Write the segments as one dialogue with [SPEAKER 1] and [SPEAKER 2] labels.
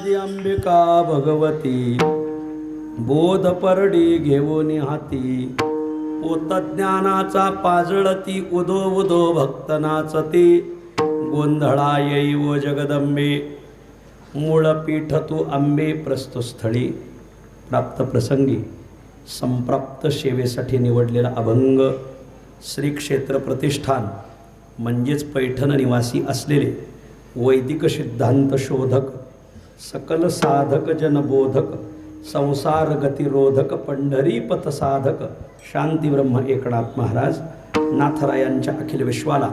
[SPEAKER 1] माझी अंबिका भगवती, बोध परडी घेऊन हाती, पोत ज्ञानाचा पाजळती, उदो उदो भक्त नाचती, गोंधळा येई ओ जगदंबे, मूळ पीठ तू आंबे प्रस्तुस्थळी. प्राप्त प्रसंगी संप्राप्त सेवेसाठी निवडलेला अभंग श्री क्षेत्र प्रतिष्ठान म्हणजेच पैठण निवासी असलेले वैदिक सिद्धांत शोधक, सकल साधक जनबोधक, संसार गतिरोधक, पंढरी पथ साधक शांतीब्रह्म एकनाथ महाराज नाथरायांच्या अखिल विश्वाला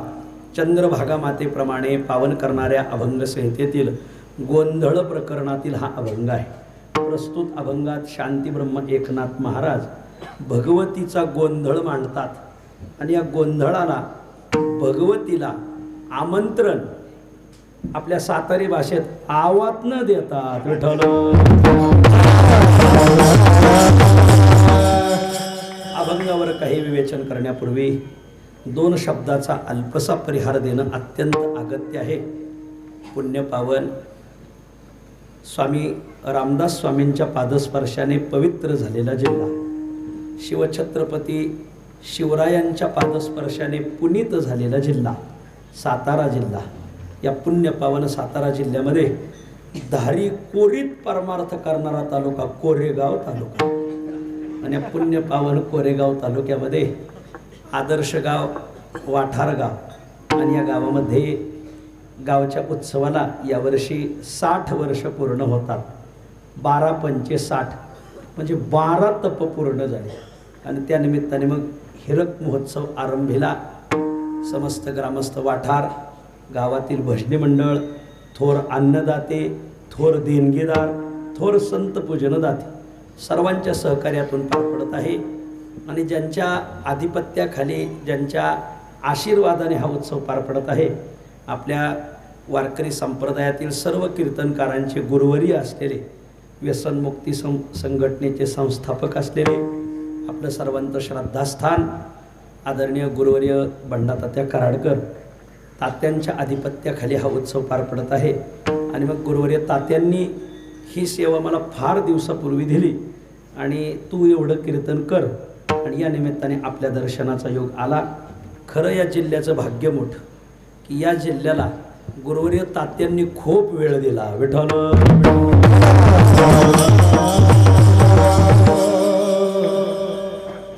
[SPEAKER 1] चंद्रभागा मातेप्रमाणे पावन करणाऱ्या अभंग संहितेतील गोंधळ प्रकरणातील हा अभंग आहे. प्रस्तुत अभंगात शांतीब्रह्म एकनाथ महाराज भगवतीचा गोंधळ मांडतात आणि या गोंधळाला भगवतीला आमंत्रण आपल्या सातारी भाषेत आवात न देतात. विठ्ठल अभंगावर काही विवेचन करण्यापूर्वी 2 शब्दाचा अल्पसा परिहार देणं अत्यंत अगत्य आहे. पुण्यपावन स्वामी रामदास स्वामींच्या पादस्पर्शाने पवित्र झालेला जिल्हा, शिवछत्रपती शिवरायांच्या पादस्पर्शाने पुनीत झालेला जिल्हा सातारा जिल्हा. या पुण्यपावन सातारा जिल्ह्यामध्ये धारी कोरीत परमार्थ करणारा तालुका कोरेगाव तालुका. आणि या पुण्यपावन कोरेगाव तालुक्यामध्ये आदर्श गाव, वाठार गाव आणि या गावामध्ये गावच्या उत्सवाला यावर्षी 60 वर्ष पूर्ण होतात. 12 पंचे 60 म्हणजे 12 तप पूर्ण झाले आणि त्यानिमित्ताने मग हिरक महोत्सव आरंभीला. समस्त ग्रामस्थ वाठार, गावातील भजनी मंडळ, थोर अन्नदाते, थोर देणगीदार, थोर संत पूजनदाते सर्वांच्या सहकार्यातून पार पडत आहे. आणि ज्यांच्या आधिपत्याखाली, ज्यांच्या आशीर्वादाने हा उत्सव पार पडत आहे, आपल्या वारकरी संप्रदायातील सर्व कीर्तनकारांचे गुरुवर्य असलेले, व्यसनमुक्ती संघटनेचे संस्थापक असलेले आपलं सर्वांचं श्रद्धास्थान आदरणीय गुरुवर्य बंडातात्या कराडकर तात्यांच्या आधिपत्याखाली हा उत्सव पार पडत आहे. आणि मग गुरुवर्य तात्यांनी ही सेवा मला फार दिवसापूर्वी दिली आणि तू एवढं कीर्तन कर, आणि या निमित्ताने आपल्या दर्शनाचा योग आला. खरं या जिल्ह्याचं भाग्य मोठं की या जिल्ह्याला गुरुवर्य तात्यांनी खूप वेळ दिला. विठ्ठल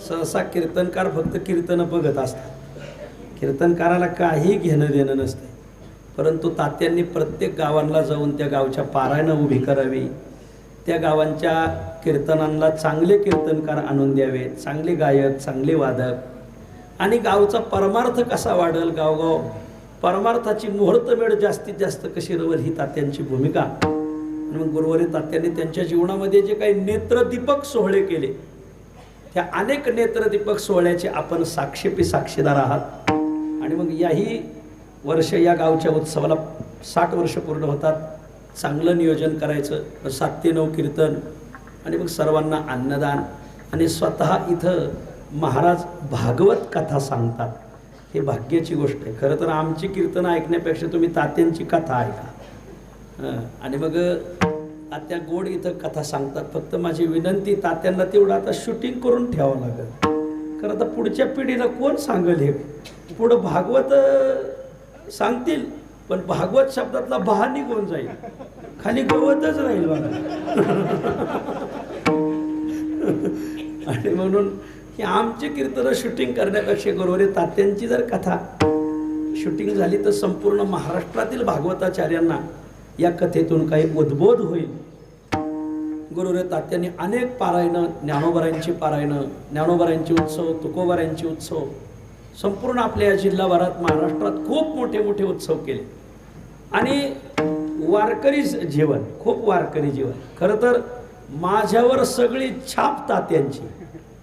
[SPEAKER 1] सहसा कीर्तनकार फक्त कीर्तन बघत असतात, कीर्तनकाराला काही घेणं देणं नसते. परंतु तात्यांनी प्रत्येक गावांना जाऊन त्या गावच्या पारायणं उभी करावी, त्या गावांच्या कीर्तनांना चांगले कीर्तनकार आणून द्यावे, चांगले गायक, चांगले वादक, आणि गावचा परमार्थ कसा वाढेल, गावगाव परमार्थाची मुहूर्तमेढ जास्तीत जास्त कशी रवल, ही तात्यांची भूमिका. आणि मग गुरुवर्य तात्यांनी त्यांच्या जीवनामध्ये जे काही नेत्रदीपक सोहळे केले, त्या अनेक नेत्रदीपक सोहळ्याचे आपण साक्षीदार आहात. आणि मग याही वर्ष या गावच्या उत्सवाला 60 वर्ष पूर्ण होतात. चांगलं नियोजन करायचं, 7 ते 9 कीर्तन, आणि मग सर्वांना अन्नदान, आणि स्वतः इथं महाराज भागवत कथा सांगतात. हे भाग्याची गोष्ट आहे. खरं तर आमची कीर्तन ऐकण्यापेक्षा तुम्ही तात्यांची कथा ऐका. आणि मग तात्या गोड इथं कथा सांगतात. फक्त माझी विनंती, तात्यांना तेवढं आता शूटिंग करून ठेवावं लागेल. खरं आता पुढच्या पिढीला कोण सांगेल हे? पुढं भागवत सांगतील, पण भागवत शब्दातला बहा निघून जाईल, खाली गवतच राहील बघा. आणि म्हणून की आमची कीर्तनं शूटिंग करण्यापेक्षा गुरुवर्य तात्यांची जर कथा शूटिंग झाली तर संपूर्ण महाराष्ट्रातील भागवताचार्यांना या कथेतून काही उद्बोध होईल. गुरुवर्य तात्यांनी अनेक पारायणं, ज्ञानोबरायांची पारायणं, ज्ञानोबरायांचे उत्सव, तुकोबरायांचे उत्सव, संपूर्ण आपल्या या जिल्हाभरात, महाराष्ट्रात खूप मोठे मोठे उत्सव केले. आणि वारकरी जीवन, खूप वारकरी जीवन. खरं तर माझ्यावर सगळी छाप तात्यांची.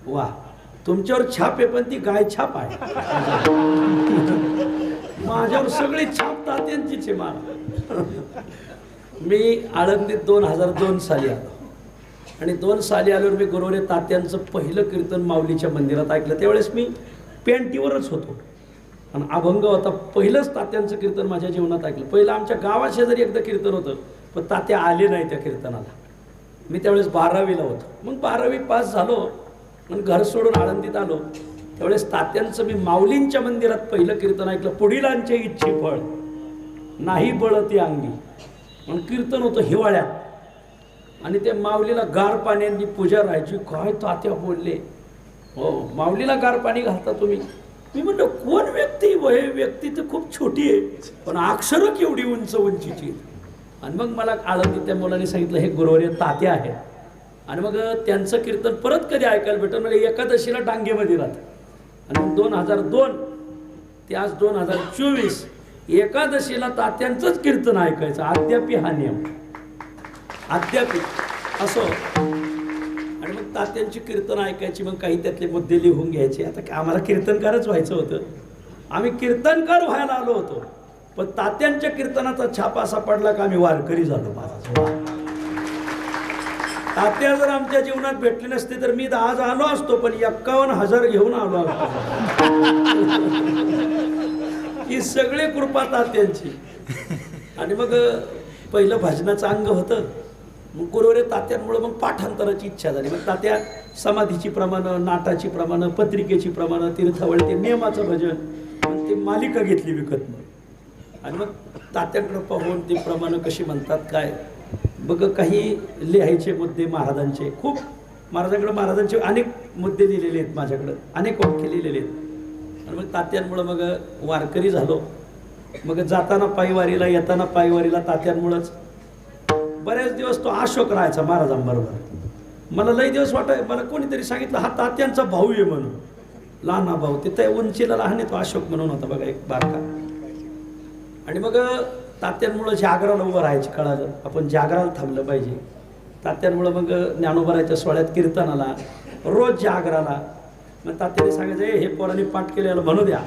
[SPEAKER 1] वा, तुमच्यावर छाप आहे पण ती गाय छाप आहे. माझ्यावर सगळी छाप तात्यांचीच आहे. मला मी आळंदीत 2002 साली आलो, आणि 2 साली आल्यावर मी गुरुवर्य तात्यांचं पहिलं कीर्तन माऊलीच्या मंदिरात ऐकलं. त्यावेळेस मी पेंटीवरच होतो आणि अभंग होता. पहिलंच तात्यांचं कीर्तन माझ्या जीवनात ऐकलं. पहिलं आमच्या गावाशेजारी एकदा कीर्तन होतं, पण तात्या आले नाही त्या कीर्तनाला. मी त्यावेळेस 12वीला होतो. मग 12वी पास झालो, मग घर सोडून आळंदीत आलो. त्यावेळेस तात्यांचं मी माऊलींच्या मंदिरात पहिलं कीर्तन ऐकलं. पुढीलांचे इच्छे फळ नाही बळती अंगी, मग कीर्तन होतं हिवाळ्यात आणि ते माऊलीला गार पाण्याची पूजा राहायची. काय तात्या बोलले, हो माऊलीला गार पाणी घालता तुम्ही? मी म्हणलं कोण व्यक्ती, वय व्यक्ती तर खूप छोटी आहे पण अक्षरं केवढी उंच उंचीची. आणि मग मला आळंदीत त्या मुलाने सांगितलं हे गुरुवर्य तात्या आहे. आणि मग त्यांचं कीर्तन परत कधी ऐकायला भेटलं. म्हणजे एकादशीला डांगेमध्ये राहतं. आणि 2002 ते आज 2024 एकादशीला तात्यांचंच कीर्तन ऐकायचं. अद्यापि हा नियम अद्यापि असो. आणि मग तात्यांची कीर्तन ऐकायची. मग काही त्यातले मुद्दे लिहून घ्यायचे. आता आम्हाला कीर्तनकारच व्हायचं होतं. आम्ही कीर्तनकार व्हायला आलो होतो, पण तात्यांच्या कीर्तनाचा छाप असा पडला का आम्ही वारकरी झालो. माझा तात्या जर आमच्या जीवनात भेटले नसते तर मी आज आलो असतो, पण 51,000 घेऊन आलो असतो. ही सगळी कृपा तात्यांची. आणि मग पहिलं भजनाचं अंग होतं. मग गुरुवारी तात्यांमुळे मग पाठांतराची इच्छा झाली. मग तात्या समाधीची प्रमाणं, नाटाची प्रमाणं, पत्रिकेची प्रमाणं, तीर्थवळ ते नियमाचं भजन, मग ते मालिका घेतली विकत. आणि मग तात्यांकडं पाहून ते प्रमाणं कशी म्हणतात काय बघ. काही लिहायचे मुद्दे महाराजांचे खूप, महाराजांचे अनेक मुद्दे लिहिलेले आहेत माझ्याकडं, अनेक वाक्य लिहिलेले आहेत. आणि मग तात्यांमुळं मग वारकरी झालो. मग जाताना पायवारीला, येताना पायवारीला तात्यांमुळंच. बऱ्याच दिवस तो अशोक राहायचा महाराजांबरोबर. मला लई दिवस मला कोणीतरी सांगितलं हा तात्यांचा भाऊ आहे म्हणून, लहाना भाऊ. तिथे उंचीला लहान आहे तो, अशोक म्हणून होता बघा एक बारका. आणि मग तात्यांमुळं जागराला उभं राहायचं. कळालं आपण जागराला थांबलं पाहिजे. तात्यांमुळं मग ज्ञानोबाराच्या सोहळ्यात कीर्तनाला, रोज जागराला. मग तात्यांनी सांगायचं हे पोरांनी पाठ केलेलं म्हणू द्या.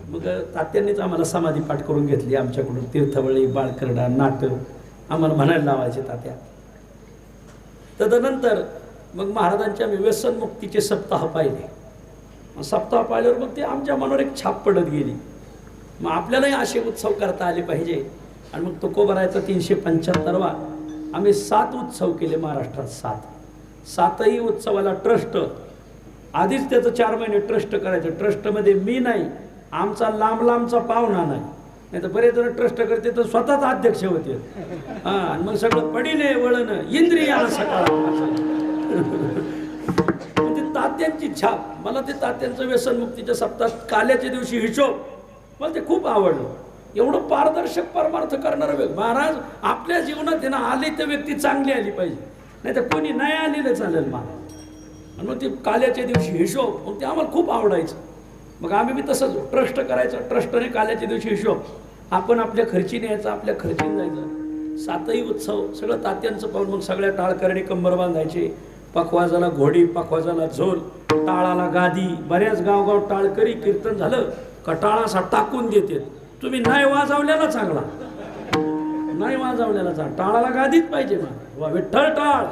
[SPEAKER 1] मग तात्यांनीच आम्हाला समाधी पाठ करून घेतली आमच्याकडून. तीर्थवळी, बाळकरडा, नाटक आम्हाला म्हणायला लावायचे तात्या. तदनंतर मग महाराजांच्या व्यसनमुक्तीचे सप्ताह पाहिले. सप्ताह पाहिल्यावर मग ते आमच्या मनावर एक छाप पडत गेली. मग आपल्यालाही असे उत्सव करता आले पाहिजे. आणि मग तुकोबारायचा 375वा आम्ही 7 उत्सव केले महाराष्ट्रात. 7ही उत्सवाला ट्रस्ट, आधीच त्याचं 4 महिने ट्रस्ट करायचं. ट्रस्टमध्ये मी नाही, आमचा लांबचा पाहुणा नाही. नाही तर बरेच जण ट्रस्ट करते तर स्वतःच अध्यक्ष होते. हां, आणि मग सगळं पडीने वळण इंद्रियाला सकाळ. म्हणजे तात्यांची छाप. मला ते तात्यांचं व्यसनमुक्तीच्या सप्ताहात काल्याच्या दिवशी हिशोब मला ते खूप आवडलं. एवढं पारदर्शक परमार्थ करणारं व्यक्ती. महाराज आपल्या जीवनात आहे ना, आली तर व्यक्ती चांगली आली पाहिजे, नाही तर कोणी नाही आलेलं चालेल महाराज. आणि मग ते काल्याच्या दिवशी हिशोब, मग ते आम्हाला खूप आवडायचं. मग आम्ही बी तसंच ट्रस्ट करायचं. ट्रस्टने काल्याच्या दिवशी हिशोब, आपण आपल्या खर्चीने यायचं, आपल्या खर्चीने जायचं. 7ही उत्सव सगळं तात्यांचं पाहून मग सगळ्या टाळकरणी कंबर बांधायचे. पखवाजाला घोडी, पखवाजाला झोल, टाळाला गादी. बऱ्याच गावगाव टाळकरी कीर्तन झालं का टाळासा टाकून देते. तुम्ही नाही वाजवल्याला चांगला, नाही वाजवल्याला चांगला, टाळाला गादीच पाहिजे ना, विठ्ठल टाळ.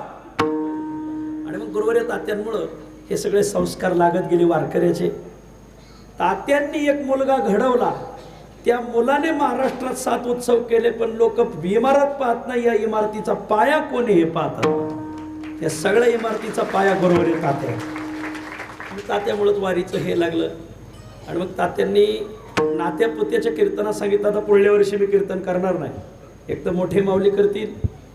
[SPEAKER 1] आणि मग गुरुवारी तात्यांमुळं हे सगळे संस्कार लागत गेले वारकऱ्याचे. तात्यांनी एक मुलगा घडवला, त्या मुलाने महाराष्ट्रात 7 उत्सव केले. पण लोक इमारत पाहत नाही, या इमारतीचा पाया कोणी हे पाहतात. त्या सगळ्या इमारतीचा पाया गुरुवारी तात्या. तात्यामुळंच वारीचं हे लागलं. आणि मग तात्यांनी नात्या पुत्याच्या कीर्तनात सांगितलं आता पुढल्या वर्षी मी कीर्तन करणार नाही. एक तर मोठे माऊली करतील,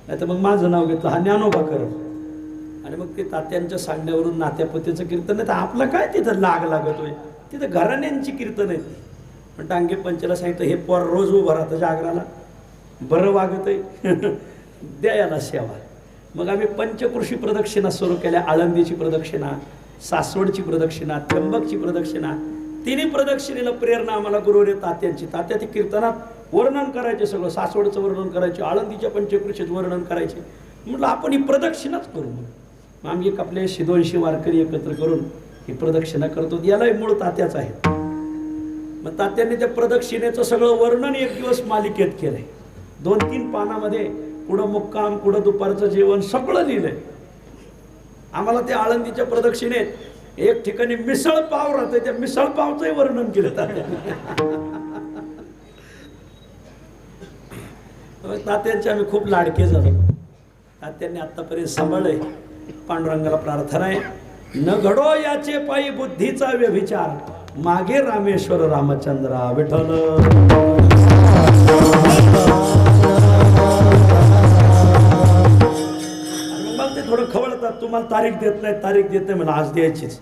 [SPEAKER 1] नाही तर मग माझं नाव घेतलं हा ज्ञानोबा करत. आणि मग ते तात्यांच्या सांगण्यावरून नात्या पुत्याचं कीर्तन नाही तर आपलं काय तिथं लागत होय. तिथं घराण्यांची कीर्तन आहेत. पण टांगे पंचाला सांगितलं हे पोर रोज उभं राहतं जागराला, बरं वागत आहे, द्या याला सेवा. मग आम्ही पंचकृषी प्रदक्षिणा सुरू केल्या. आळंदीची प्रदक्षिणा, सासवडची प्रदक्षिणा, त्र्यंबकची प्रदक्षिणा. 3ही प्रदक्षिणेला प्रेरणा आम्हाला गुरुवारी तात्यांची. तात्या ते कीर्तनात वर्णन करायचे, सगळं सासवडचं वर्णन करायचे, आळंदीच्या पंचकृषीचं वर्णन करायचे. म्हटलं आपण ही प्रदक्षिणाच करू. मग आम्ही एक आपले 100-200 वारकरी एकत्र करून ही प्रदक्षिणा करतो. यालाही मूळ तात्याच आहे. मग तात्यांनी त्या प्रदक्षिणेचं सगळं वर्णन एक दिवस मालिकेत केलंय. 2-3 पानामध्ये कुठं मुक्काम, कुठं दुपारचं जेवण सगळं लिहिलंय. आम्हाला त्या आळंदीच्या प्रदक्षिणेत एक ठिकाणी मिसळ पाव राहते, त्या मिसळ पावचंही वर्णन केलं तात्यांनी. तात्यांचे आम्ही खूप लाडके झालो. तात्यांनी आत्तापर्यंत सांभाळलंय. पांडुरंगाला प्रार्थना आहे, न घडो याचे पायी बुद्धीचा व्यभिचार, मागे रामेश्वर रामचंद्रा विठ्ठल. मग ते थोडं खवळतात, तुम्हाला तारीख देत नाही, तारीख देत नाही, मला आज द्यायचीच.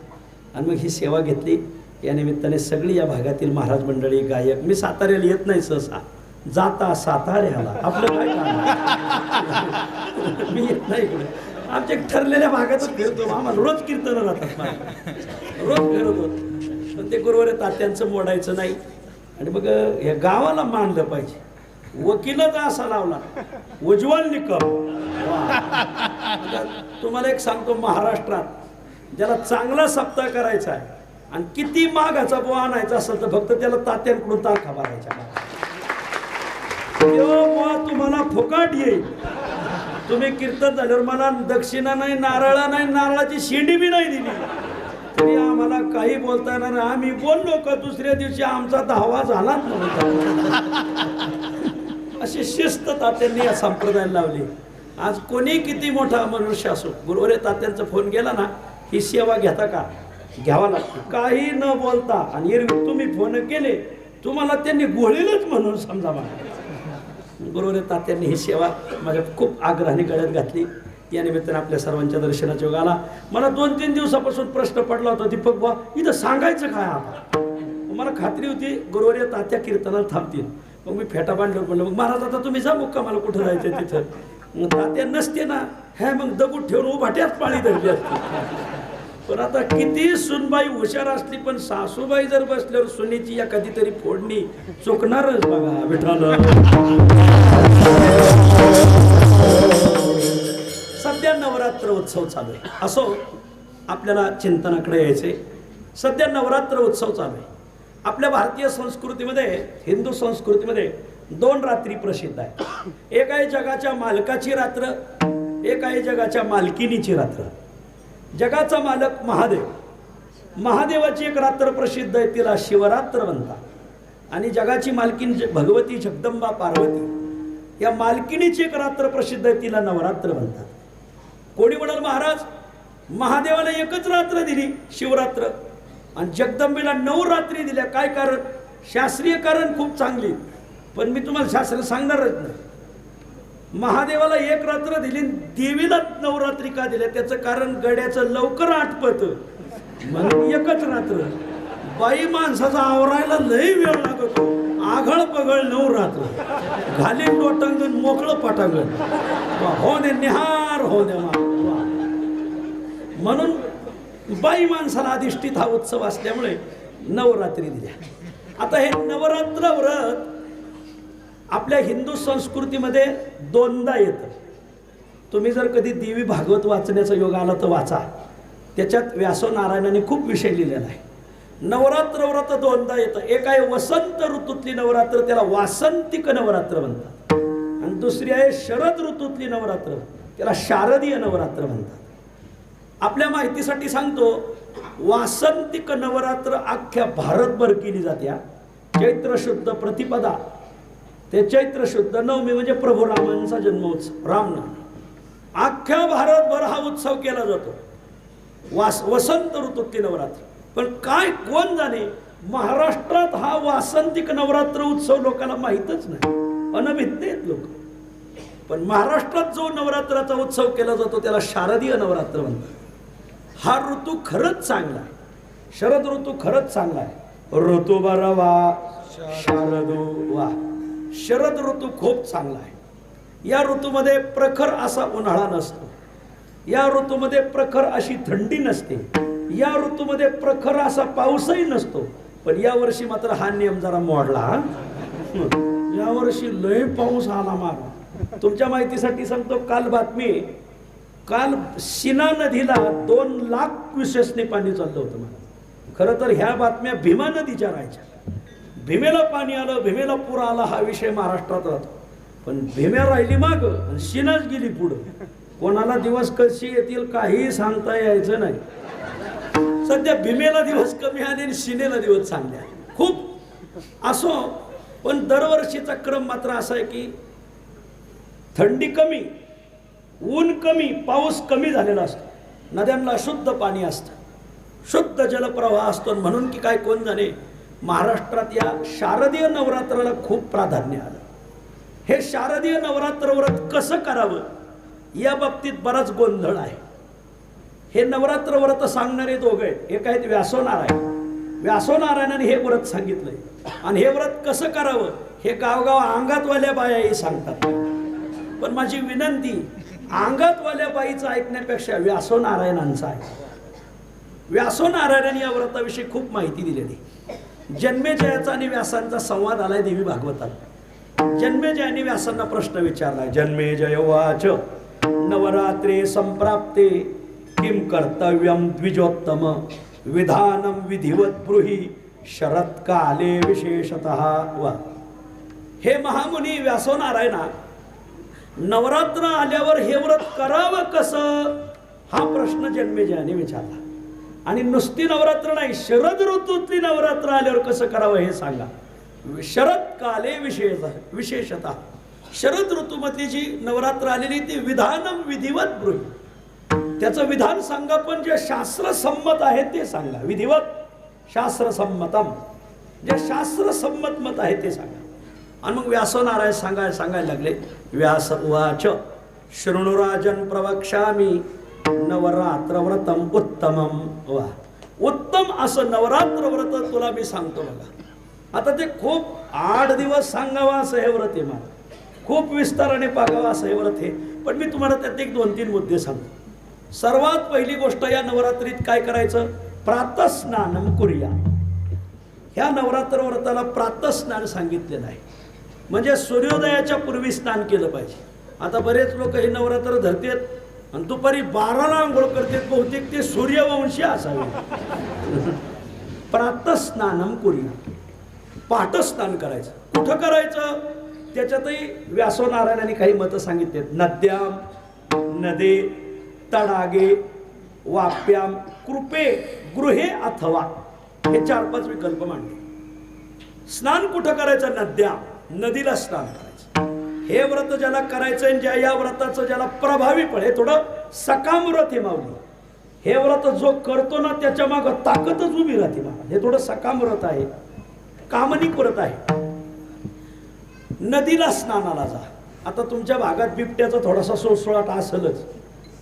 [SPEAKER 1] आणि मग ही सेवा घेतली. या निमित्ताने सगळी या भागातील महाराज मंडळी, गायक, मी साताऱ्याला येत नाही सहसा, जाता साताऱ्याला आपलं काय काम, मी येत नाही इकडे. आमच्या ठरलेल्या भागातच फिरतो, आम्हाला रोज कीर्तन राहतात, रोज फिरतो. पण ते गुरुवारी तात्यांचं मोडायचं नाही. आणि मग या गावाला मानलं पाहिजे. वकीलच असा लावला, उज्ज्वल निकम. तुम्हाला एक सांगतो, महाराष्ट्रात ज्याला चांगला सप्ताह करायचा आहे आणि किती मागाचा बुवा आणायचा असेल तर फक्त त्याला तात्यांकडून तारखा मारायच्या. तुम्हाला फुकाट येईल. तुम्ही कीर्तन झाल्यावर मला दक्षिणा नाही, नारळा नाही, नारळाची शेंडी बी नाही दिली तरी आम्हाला काही बोलता येणार नाही. आम्ही बोललो का दुसऱ्या दिवशी आमचा धावा झालाच नव्हता. अशी शिस्त तात्यांनी या संप्रदायाला लावली. आज कोणी किती मोठा मनुष्य असो, गुरुवारी तात्यांचा फोन गेला ना, ही सेवा घेता का, घ्यावा लागते, काही न बोलता. आणि एरवी तुम्ही फोन केले तुम्हाला त्यांनी गोळीलच म्हणून समजा. मला गुरुवारी तात्यांनी ही सेवा माझ्या खूप आग्रहाने गळ्यात घातली. या निमित्ताने आपल्या सर्वांच्या दर्शनाचा योग आला. मला 2-3 दिवसापासून प्रश्न पडला होता, दीपक बा इथं सांगायचं काय आता. मला खात्री होती गुरुवारी तात्या कीर्तनाला थांबतील. मग मी फेटा बांधल्यावर म्हणलं, मग महाराज आता तुम्ही जा मुक्का, मला कुठं जायचं तिथं. मग तात्या नसते ना, ह्या मग दगड ठेवून उभाट्याच पाळी धरली असते. पण आता किती सुनबाई हुशार असली पण सासूबाई जर बसल्यावर सुनेची या कधीतरी फोडणी चुकणारच बघा विठ्ठल. सध्या नवरात्र उत्सव चालू आहे. असो, आपल्याला चिंतनाकडे यायचे. सध्या नवरात्र उत्सव चालू आहे. आपल्या भारतीय संस्कृतीमध्ये, हिंदू संस्कृतीमध्ये 2 रात्री प्रसिद्ध आहे. एक आहे जगाच्या मालकाची रात्र, एक आहे जगाच्या मालकिनीची रात्र. जगाचा मालक महादेव, महादेवाची एक रात्र प्रसिद्ध आहे, तिला शिवरात्र म्हणतात. आणि जगाची मालकीन भगवती जगदंबा पार्वती, या मालकिनीची एक रात्र प्रसिद्ध आहे, तिला नवरात्र म्हणतात. कोणी म्हणाल महाराज महादेवाला एकच रात्र दिली शिवरात्र आणि जगदंबेला 9 रात्री दिल्या, काय कारण? शास्त्रीय कारण खूप चांगली, पण मी तुम्हाला शास्त्र सांगणारच नाही. महादेवाला 1 रात्र दिली, देवीला 9 रात्री का दिल्या? त्याचं कारण गड्याचं लवकर आटपत म्हणून एकच रात्र. बाई माणसाचा आवरायला लई वेळ लागतो, आघळ पगळ 9 रात्र, घालीन लोटांगण मोकळं पटांगण, हो दे निहार हो दे. म्हणून बाई माणसाला अधिष्ठित हा उत्सव असल्यामुळे 9 रात्री दिल्या. आता हे नवरात्र व्रत आपल्या हिंदू संस्कृतीमध्ये 2दा येतं. तुम्ही जर कधी देवी भागवत वाचण्याचा योग आला तर वाचा, त्याच्यात व्यासो नारायणाने खूप विषय लिहिलेला आहे. नवरात्र व्रत 2दा येतं. एक आहे वसंत ऋतूतली नवरात्र, त्याला वासंतिक नवरात्र म्हणतात. आणि दुसरी आहे शरद ऋतूतली नवरात्र, त्याला शारदीय नवरात्र म्हणतात. आपल्या माहितीसाठी सांगतो, वासंतिक नवरात्र अख्ख्या भारतभर केली जाते. चैत्र शुद्ध प्रतिपदा ते चैत्र शुद्ध नवमी म्हणजे प्रभू रामांचा जन्मोत्सव, रामनवमी. अख्ख्या भारतभर हा उत्सव केला जातो, वसंत ऋतूतली नवरात्र. पण काय कोण जाणे, महाराष्ट्रात हा वासंतिक नवरात्र उत्सव लोकांना माहीतच नाही, अनभिज्ञ आहेत लोक. पण महाराष्ट्रात जो नवरात्राचा उत्सव केला जातो त्याला शारदीय नवरात्र म्हणतात. हा ऋतू खरंच चांगला आहे, शरद ऋतू खरंच चांगला आहे. ऋतू बरवा शारदो वा, शरद ऋतू खूप चांगला आहे. या ऋतूमध्ये प्रखर असा उन्हाळा नसतो, या ऋतूमध्ये प्रखर अशी थंडी नसते, या ऋतूमध्ये प्रखर असा पाऊसही नसतो. पण या वर्षी मात्र हा नियम जरा मोडला. या वर्षी लय पाऊस आला मारा. तुमच्या माहितीसाठी सांगतो, काल बातमी, काल शिना नदीला 2 लाख क्युसेसने पाणी चाललं होतं. खरं तर ह्या बातम्या भीमा नदीच्या राहायच्या. भीमेला पाणी आलं, भीमेला पूर आला, हा विषय महाराष्ट्रात राहतो. पण भीम्या राहिली माग आणि शिनाच गेली पुढं. कोणाला दिवस कशी येतील काही सांगता यायचं नाही. सध्या भीमेला दिवस कमी आले आणि शिनेला दिवस चांगले आहे खूप. असो, पण दरवर्षीचा क्रम मात्र असा आहे की थंडी कमी, ऊन कमी, पाऊस कमी झालेला असतो, नद्यांना शुद्ध पाणी असतं, शुद्ध जलप्रवाह असतो. म्हणून की काय कोण जाणे, महाराष्ट्रात या शारदीय नवरात्राला खूप प्राधान्य आलं. हे शारदीय नवरात्र व्रत कसं करावं या बाबतीत बराच गोंधळ आहे. हे नवरात्र व्रत सांगणारे दोघं आहेत. एक आहेत व्यासोनारायण. व्यासोनारायणाने हे व्रत सांगितलंय आणि हे व्रत कसं करावं हे गावगाव अंगातवाल्या बायाही सांगतात. पण माझी विनंती, अंगातवाल्या बाईचं ऐकण्यापेक्षा व्यासोनारायणांचं आहे. व्यासोनारायणांनी या व्रताविषयी खूप माहिती दिलेली. जन्मेजयाचा आणि व्यासांचा संवाद आलाय देवी भागवतात. जन्मेजयाने व्यासांना प्रश्न विचारला. जन्मेजय उवाच नवरात्रे संप्राप्ते किं कर्तव्यं द्विजोत्तम विधानं विधिवत ब्रूहि शरत्काले विशेषतः. वा, हे महामुनी व्यासोनारायणा, नवरात्र आल्यावर हे व्रत करावं कसं हा प्रश्न जन्मेजयाने विचारला. आणि नुसती नवरात्र नाही, शरद ऋतूतली नवरात्र आल्यावर कसं करावं हे सांगा. शरत्काले विशेषतः शरद ऋतूमधली जी नवरात्र आलेली ती विधानम विधिवत ब्रूहि, त्याचं विधान सांगा, पण जे शास्त्रसंमत आहे ते सांगा. विधिवत शास्त्रसंमतम, जे शास्त्रसंमत मत आहे ते सांगा. आणि मग व्यासोनारायण सांगायला लागले. व्यास उवाच शृणुराजन प्रवक्ष्यामि नवरात्र व्रतम उत्तमम. वा, उत्तम असं नवरात्र व्रत तुला मी सांगतो बघा. आता ते खूप 8 दिवस सांगावा असं हे व्रत आहे, मला खूप विस्ताराने पागावा असं हे व्रत आहे. पण मी तुम्हाला त्यात एक 2-3 मुद्दे सांगतो. सर्वात पहिली गोष्ट, या नवरात्रीत काय करायचं, प्रातस्नानम कुर्या. ह्या नवरात्र व्रताला प्रातस्नान सांगितलेलं आहे. म्हणजे सूर्योदयाच्या पूर्वी स्नान केलं पाहिजे. आता बरेच लोक हे नवरात्र धरतात आणि दुपारी 12ला आंघोळ करतात, बहुतेक ते सूर्यवंशी असावे. प्रातस्नानम कुर्या, पाठस्नान करायचं. कुठं करायचं त्याच्यातही व्यासोनारायणाने काही मतं सांगितले. नद्याम, नदे, तडागे, वाप्याम, कृपे, गृहे अथवा, हे 4-5 विकल्प मांडले. स्नान कुठं करायचं, नद्या, नदीला स्नान करायचं. हे व्रत ज्याला करायचं आणि ज्या या व्रताचं ज्याला प्रभावी पडे, थोडं सकाम व्रत हे मावली. हे व्रत जो करतो ना त्याच्या मागं ताकदच उभी राहते मला. हे थोडं सकाम व्रत आहे, कामनिक व्रत आहे. नदीला स्नानाला जा. आता तुमच्या भागात बिबट्याचा थोडासा सुळसुळाट असेलच.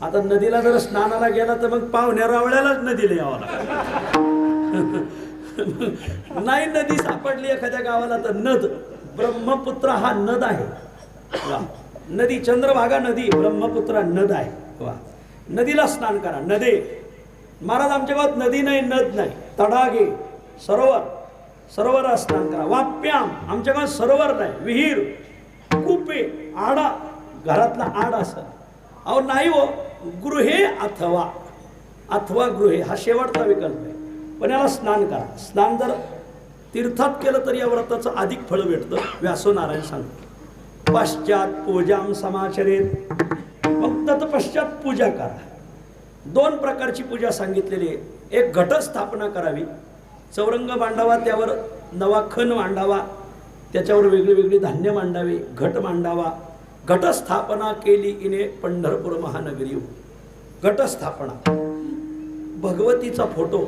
[SPEAKER 1] आता नदीला जर स्नानाला गेला तर मग पाहुण्या रावळ्यालाच नदीला यावं लागतं. नाही नदी सापडली एखाद्या गावाला तर नद, ब्रह्मपुत्र हा नद आहे. नदी, चंद्रभागा नदी, ब्रह्मपुत्रा नद आहे. वा, नदीला स्नान करा. नदे, महाराज आमच्या गावात नदी नाही, नद नाही, तडागे, सरोवर, सरोवर स्नान करा. वाप्याम, आमच्या गावात सरोवर नाही, विहीर, कुपे, आडा, घरातला आड असं. अहो नाही हो, गृहे अथवा, अथवा गृहे हा शेवटचा विकल्प आहे. पण याला स्नान करा. स्नान जर तीर्थात केलं तर या व्रताचं अधिक फळ भेटतं. व्यासोनारायण सांगतो. पश्चात पूजाम समाचरेत, मग तत्पश्चात पूजा करा. 2 प्रकारची पूजा सांगितलेली आहे. एक घटस्थापना करावी, चौरंग मांडावा, त्यावर नवा खण मांडावा, त्याच्यावर वेगळी वेगळी धान्य मांडावी, घट मांडावा. घटस्थापना केली इने पंढरपूर महानगरी. घटस्थापना, भगवतीचा फोटो,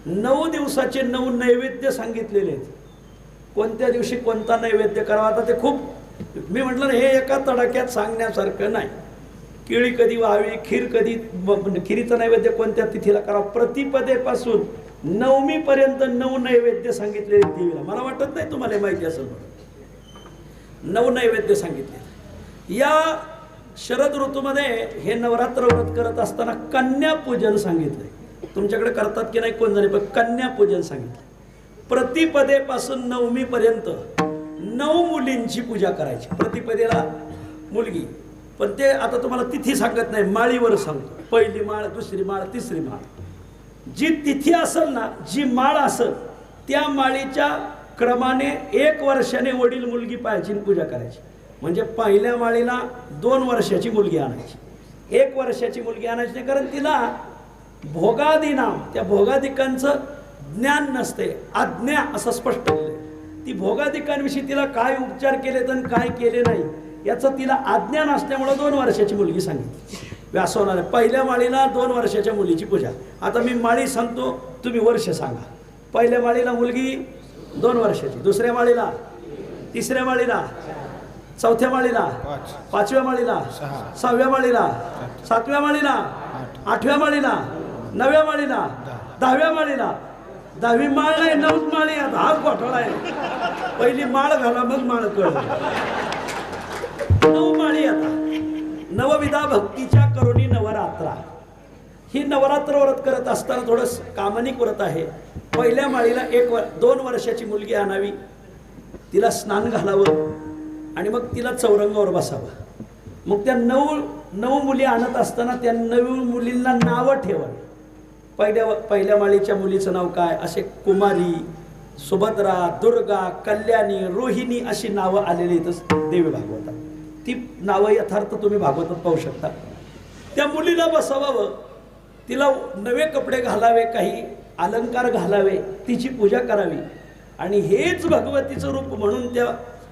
[SPEAKER 1] 9 दिवसाचे 9 नैवेद्य सांगितलेले आहेत. कोणत्या दिवशी कोणता नैवेद्य करावा. आता ते खूप, मी म्हटलं ना, हे एका तडाक्यात सांगण्यासारखं नाही. केळी कधी व्हावी, खीर कधी, खिरीचं नैवेद्य कोणत्या तिथीला करावं. प्रतिपदेपासून नवमीपर्यंत 9 नैवेद्य सांगितलेले देवीला. मला वाटत नाही तुम्हाला माहिती असेल. 9 नैवेद्य सांगितले. या शरद ऋतूमध्ये हे नवरात्र व्रत करत असताना कन्यापूजन सांगितलंय. तुमच्याकडे करतात की नाही कोण जाणे, पण कन्यापूजन सांगितलं. प्रतिपदेपासून नवमीपर्यंत 9 मुलींची पूजा करायची. प्रतिपदेला मुलगी, पण ते आता तुम्हाला तिथी सांगत नाही, माळीवर सांगतो. पहिली माळ, दुसरी माळ, तिसरी माळ. जी तिथी असेल ना, जी माळ असेल त्या माळीच्या क्रमाने 1 वर्षाने वडील मुलगी पाहायची, पूजा करायची. म्हणजे पहिल्या माळीला 2 वर्षाची मुलगी आणायची, 1 वर्षाची मुलगी आणायची नाही. कारण तिला भोगादी नाम, त्या भोगादिकांचं ज्ञान नसते, आज्ञा असं स्पष्ट केलं. ती भोगादिकांविषयी तिला काय उपचार केले तर काय केले नाही याचं तिला आज्ञा नसल्यामुळं 2 वर्षाची मुलगी सांगितली. व्यासोनाने पहिल्या माळीला 2 वर्षाच्या मुलीची पूजा. आता मी माळी सांगतो, तुम्ही वर्ष सांगा. पहिल्या माळीला मुलगी 2 वर्षाची, दुसऱ्या माळीला, तिसऱ्या माळीला, चौथ्या माळीला, 5व्या माळीला, 6व्या माळीला, 7व्या माळीला, 8व्या माळीला, 9व्या माळीला, 10व्या माळीला. 10वी माळ नाही, 9 माळी. आता हा घोटाळा आहे. पहिली माळ घाला मग माळ कळ. 9 माळी. आता नवविधा भक्तीच्या करुणी नवरात्रा. ही नवरात्र व्रत करत असताना थोडं कामनिक व्रत आहे. पहिल्या माळीला 2 वर्षाची मुलगी आणावी, तिला स्नान घालावं आणि मग तिला चौरंगावर बसावं. मग त्या 9 मुली आणत असताना त्या 9 मुलींना नावं ठेवा. पहिल्या माळीच्या मुलीचं नाव काय? असे कुमारी, सुभद्रा, दुर्गा, कल्याणी, रोहिणी अशी नावं आलेली इथं देवी भागवतात. ती नावं यथार्थ तुम्ही भागवतात पाहू शकता. त्या मुलीला बसवावं, तिला नवे कपडे घालावे, काही अलंकार घालावे, तिची पूजा करावी आणि हेच भगवतीचं रूप म्हणून त्या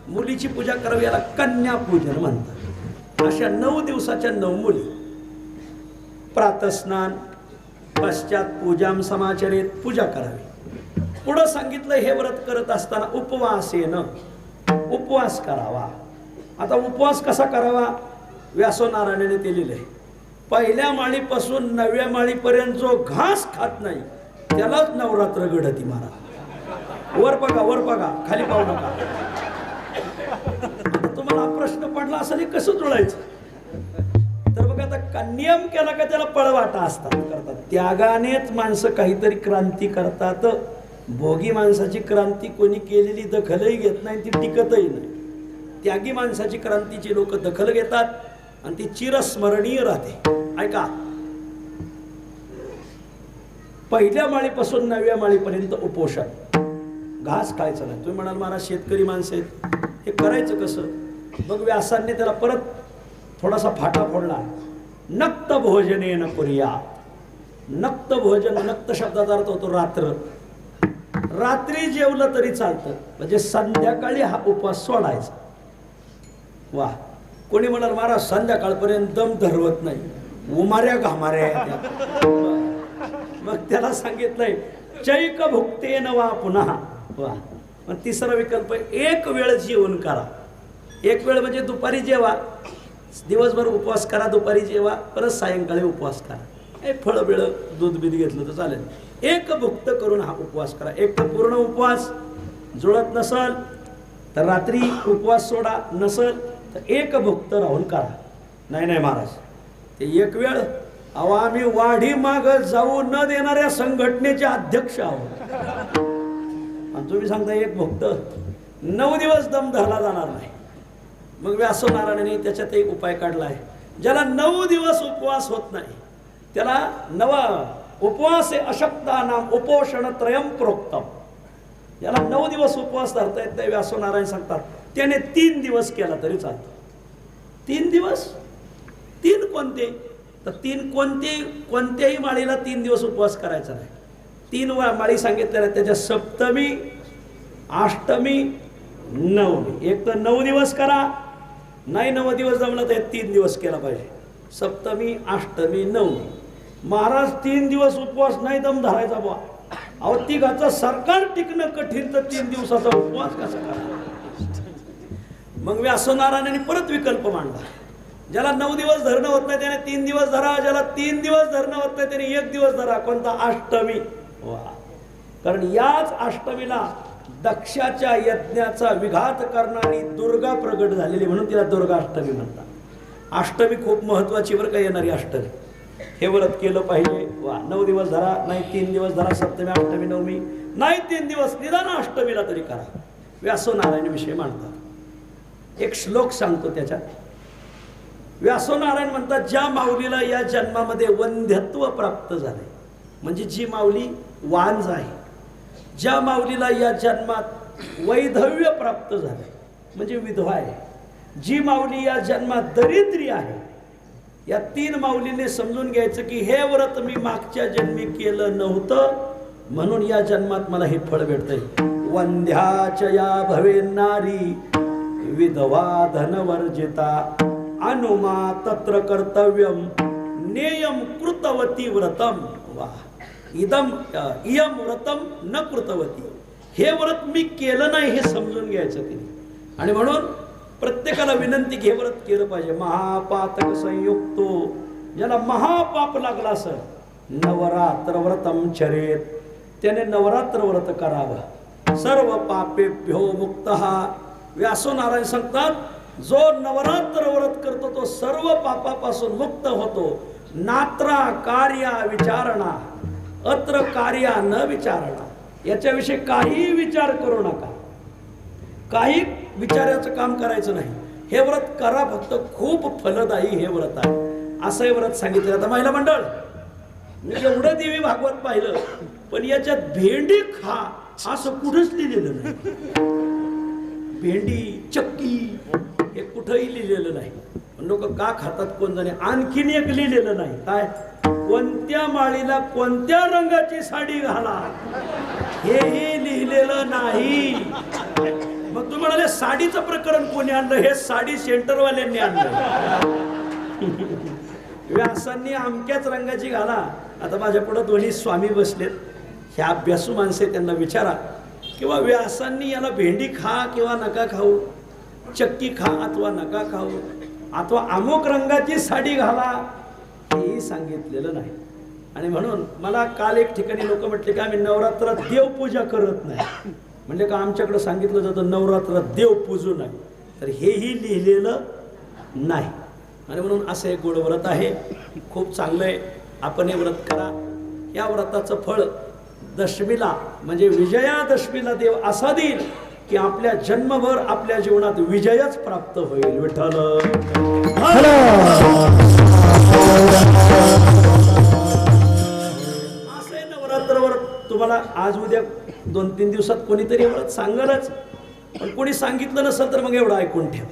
[SPEAKER 1] मुलीची पूजा करावी. याला कन्यापूजन म्हणतात. अशा 9 दिवसाच्या 9 मुली. प्रातस्नान, पश्चात पूजाम समाचरेत, पूजा करावी. पुढं सांगितलं हे व्रत करत असताना उपवासेनं, उपवास करावा. आता उपवास कसा करावा? व्यासनारायणाने दिलेलं आहे. पहिल्या माळीपासून 9व्या माळीपर्यंत जो घास खात नाही त्यालाच नवरात्र घडती महाराज. वर बघा, वर बघा, खाली पाहू नका. तुम्हाला प्रश्न पडला असं नाही, कसं जुळायचं? तर बघा, आता नियम केला का त्याला पळवाटा असतात, करतात. त्यागानेच माणसं काहीतरी क्रांती करतात. भोगी माणसाची क्रांती कोणी केलेली दखलही घेत नाही, ती टिकतही नाही. त्यागी माणसाची क्रांतीची लोक दखल घेतात आणि ती चिरस्मरणीय राहते. ऐका, पहिल्या माळीपासून 9व्या माळीपर्यंत उपोषण, घास खायचं नाही. तुम्ही म्हणाल महाराज शेतकरी माणसं आहेत, हे करायचं कसं? मग व्यासांनी त्याला परत थोडासा फाटा फोडला. नक्त भोजने न कुर्या. नक्त भोजन, नक्त शब्दाचा अर्थ होतो रात्र. रात्री जेवलं तरी चालतं, म्हणजे संध्याकाळी हा उपवास सोडायचा. वा, कोणी म्हणाल महाराज संध्याकाळपर्यंत दम धरवत नाही, उमाऱ्या घामाऱ्या. मग त्याला सांगितलंय चैक भुक्तेन वा पुन्हा. वा, मग तिसरा विकल्प, 1 वेळ जेवण करा. 1 वेळ म्हणजे दुपारी जेवा, दिवसभर उपवास करा, दुपारी जेवा, परत सायंकाळी उपवास करा. फळं बिळं दूध बीध घेतलं तर चालेल. 1 भुक्त करून हा उपवास करा. एक तर पूर्ण उपवास जुळत नसल तर रात्री उपवास सोडा, नसल तर 1 भुक्त राहून करा. नाही नाही महाराज, ते 1 वेळ, अहो आम्ही वाढी माग जाऊ न देणाऱ्या संघटनेचे अध्यक्ष आहोत आणि तुम्ही सांगता 1 भुक्त. 9 दिवस दम धरला जाणार नाही. मग व्यासनारायणाने त्याच्यात एक उपाय काढला आहे. ज्याला 9 दिवस उपवास होत नाही त्याला उपवासे अशक्तानाम उपोषण त्रयम प्रोक्तम. ज्याला 9 दिवस उपवास धरता येत नाही, व्यासनारायण सांगतात त्याने 3 दिवस केला तरी चालतो. 3 दिवस. 3 कोणते? तर 3 कोणत्याही माळीला 3 दिवस उपवास करायचा नाही. 3 माळी सांगितलेल्या त्याच्या सप्तमी, अष्टमी, नवमी. एक तर 9 दिवस करा, नाही 9 दिवस जमलं तर 3 दिवस केला पाहिजे. सप्तमी, अष्टमी, नवमी. महाराज 3 दिवस उपवास नाही दम धरायचा बुवा. अहो तिघाचं सरकार टिकणं कठीण, तर 3 दिवसाचा उपवास कसा करा? मग व्यासनारायणाने परत विकल्प मांडला. ज्याला 9 दिवस धरणं होत नाही त्याने 3 दिवस धरा, ज्याला 3 दिवस धरणं होत नाही त्याने 1 दिवस धरा. कोणता? अष्टमी. वा, कारण याच अष्टमीला दक्षाच्या यज्ञाचा विघात करणारी दुर्गा प्रगट झालेली, म्हणून तिला दुर्गा अष्टमी म्हणतात. अष्टमी खूप महत्वाची बरं का, येणारी अष्टमी. हे व्रत केलं पाहिजे. वा, 9 दिवस धरा, नाही 3 दिवस धरा. सप्तमी, अष्टमी, नवमी, नाही 3 दिवस, निदान अष्टमीला तरी करा. व्यासनारायण विषय मांडतात. एक श्लोक सांगतो त्याच्यात. व्यासनारायण म्हणतात, ज्या माऊलीला या जन्मामध्ये वंध्यत्व प्राप्त झाले, म्हणजे जी माऊली वांज आहे, ज्या माऊलीला या जन्मात वैधव्य प्राप्त झाले म्हणजे विधवा आहे, जी माऊली या जन्मात दरिद्री आहे, या 3 माऊलीने समजून घ्यायचं की हे व्रत मी मागच्या जन्मी केलं नव्हतं म्हणून या जन्मात मला हे फळ भेटतंय. वंध्याचया भवे नारी विधवा धनवर्जिता अनुमा तत्र कर्तव्यम नेयम कृतवती व्रतम. वा इदम इयम व्रतम न कृतवती. हे व्रत मी केलं नाही हे समजून घ्यायचं तिने. आणि म्हणून प्रत्येकाला विनंती की हे व्रत केलं पाहिजे. महापातक संयुक्तो, ज्याला महापाप लागला असेल, नवरात्र व्रतम चरेत, त्याने नवरात्र व्रत करावं. सर्व पापेभ्यो मुक्तः. व्यासो नारायण सांगतात, जो नवरात्र व्रत करतो तो सर्व पापापासून मुक्त होतो. नात्रा कार्या विचारणा अत्र कार्या न विचारणा. याच्याविषयी काही विचार करू नका, काही विचाराचं काम करायचं नाही. हे व्रत करा फक्त, खूप फलदायी हे व्रत आहे. असं हे व्रत सांगितलं. आता महिला मंडळ, मी एवढं देवी भागवत पाहिलं, पण याच्यात भेंडी खा असं कुठंच लिहिलेलं नाही. भेंडी चक्की हे कुठंही लिहिलेलं नाही. लोक का खातात कोण जाणे. आणखीन एक लिहिलेलं नाही, काय, कोणत्या माळीला कोणत्या रंगाची साडी घाला, हेही लिहिलेलं नाही. मग तुम्ही म्हणाले साडीचं प्रकरण कोणी आणलं. हे साडी सेंटरवाल्यांनी आणलं. व्यासांनी अमक्याच रंगाची घाला. आता माझ्या पुढे दोन्ही स्वामी बसलेत, हे अभ्यासू माणसे, त्यांना विचारा किंवा व्यासांनी याला भेंडी खा किंवा नका खाऊ, चक्की खा अथवा नका खाऊ, अथवा अमुक रंगाची साडी घाला, हेही सांगितलेलं नाही. आणि म्हणून मला काल एक ठिकाणी लोक म्हटले की आम्ही नवरात्रात देवपूजा करत नाही. म्हणजे का आमच्याकडे सांगितलं जातं नवरात्रात देव पूजू नाही, तर हेही लिहिलेलं नाही. आणि म्हणून असं एक गोड व्रत आहे, खूप चांगलं आहे. आपण हे व्रत करा. या व्रताचं फळ दशमीला म्हणजे विजयादशमीला देव असा देईल की आपल्या जन्मभर आपल्या जीवनात विजयच प्राप्त होईल. विठ्ठल असं नवरात्रवर तुम्हाला आज उद्या 2-3 दिवसात कोणीतरी व्रत सांगलच, पण कोणी सांगितलं नसेल तर मग एवढं ऐकून ठेवा.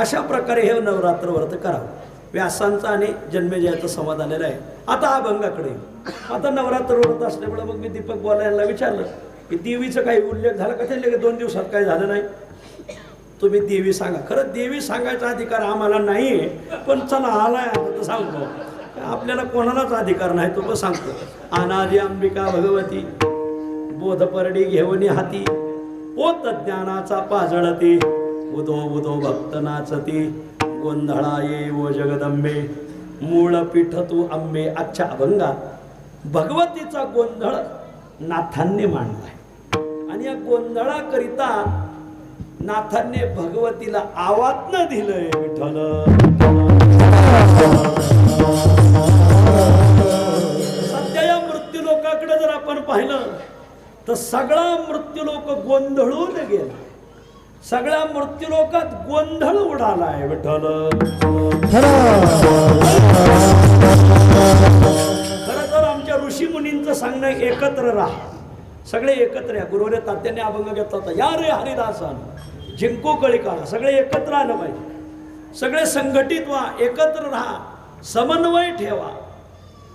[SPEAKER 1] अशा प्रकारे हे नवरात्र व्रत करावं. व्यासांचा आणि जन्मेजयाचा संवाद आलेला आहे. आता हा अभंगाकडे. आता नवरात्र व्रत असल्यामुळे मग मी दीपक बोलायला विचारलं की देवीचं काही उल्लेख झाला का. ते 2 दिवसात काही झालं नाही. तुम्ही देवी सांगा. खरं देवी सांगायचा अधिकार आम्हाला नाही आहे, पण चला आलाय आता तर सांगतो. आपल्याला कोणालाच अधिकार नाही, तो पण सांगतो. अनादि अंबिका भगवती बोधपरडी घेऊन हाती, पोत ज्ञानाचा पाजळती, उदो उदो भक्त नाचती, गोंधळा ये ओ जगदंबे, मूळ पीठ तू अंबे. अच्छा अभंगात भगवतीचा गोंधळ नाथांनी मांडलाय. आणि या गोंधळाकरिता नाथांनी भगवतीला आवाहन दिलंय. विठ्ठल सध्या या मृत्यूलोकाकडे जर आपण पाहिलं तर सगळा मृत्यूलोक गोंधळून गेला. सगळ्या मृत्यूलोकात गोंधळ उडालाय. विठ्ठल खरं तर आमच्या ऋषी मुनींचं सांगणं एकत्र राहा, सगळे एकत्र या. गुरुवर्य तात्याने अभंग घेतला होता, या रे हरिदासान जिंको कळी काढा. सगळे एकत्र आलं पाहिजे, सगळे संघटित व्हा, एकत्र राहा, समन्वय ठेवा.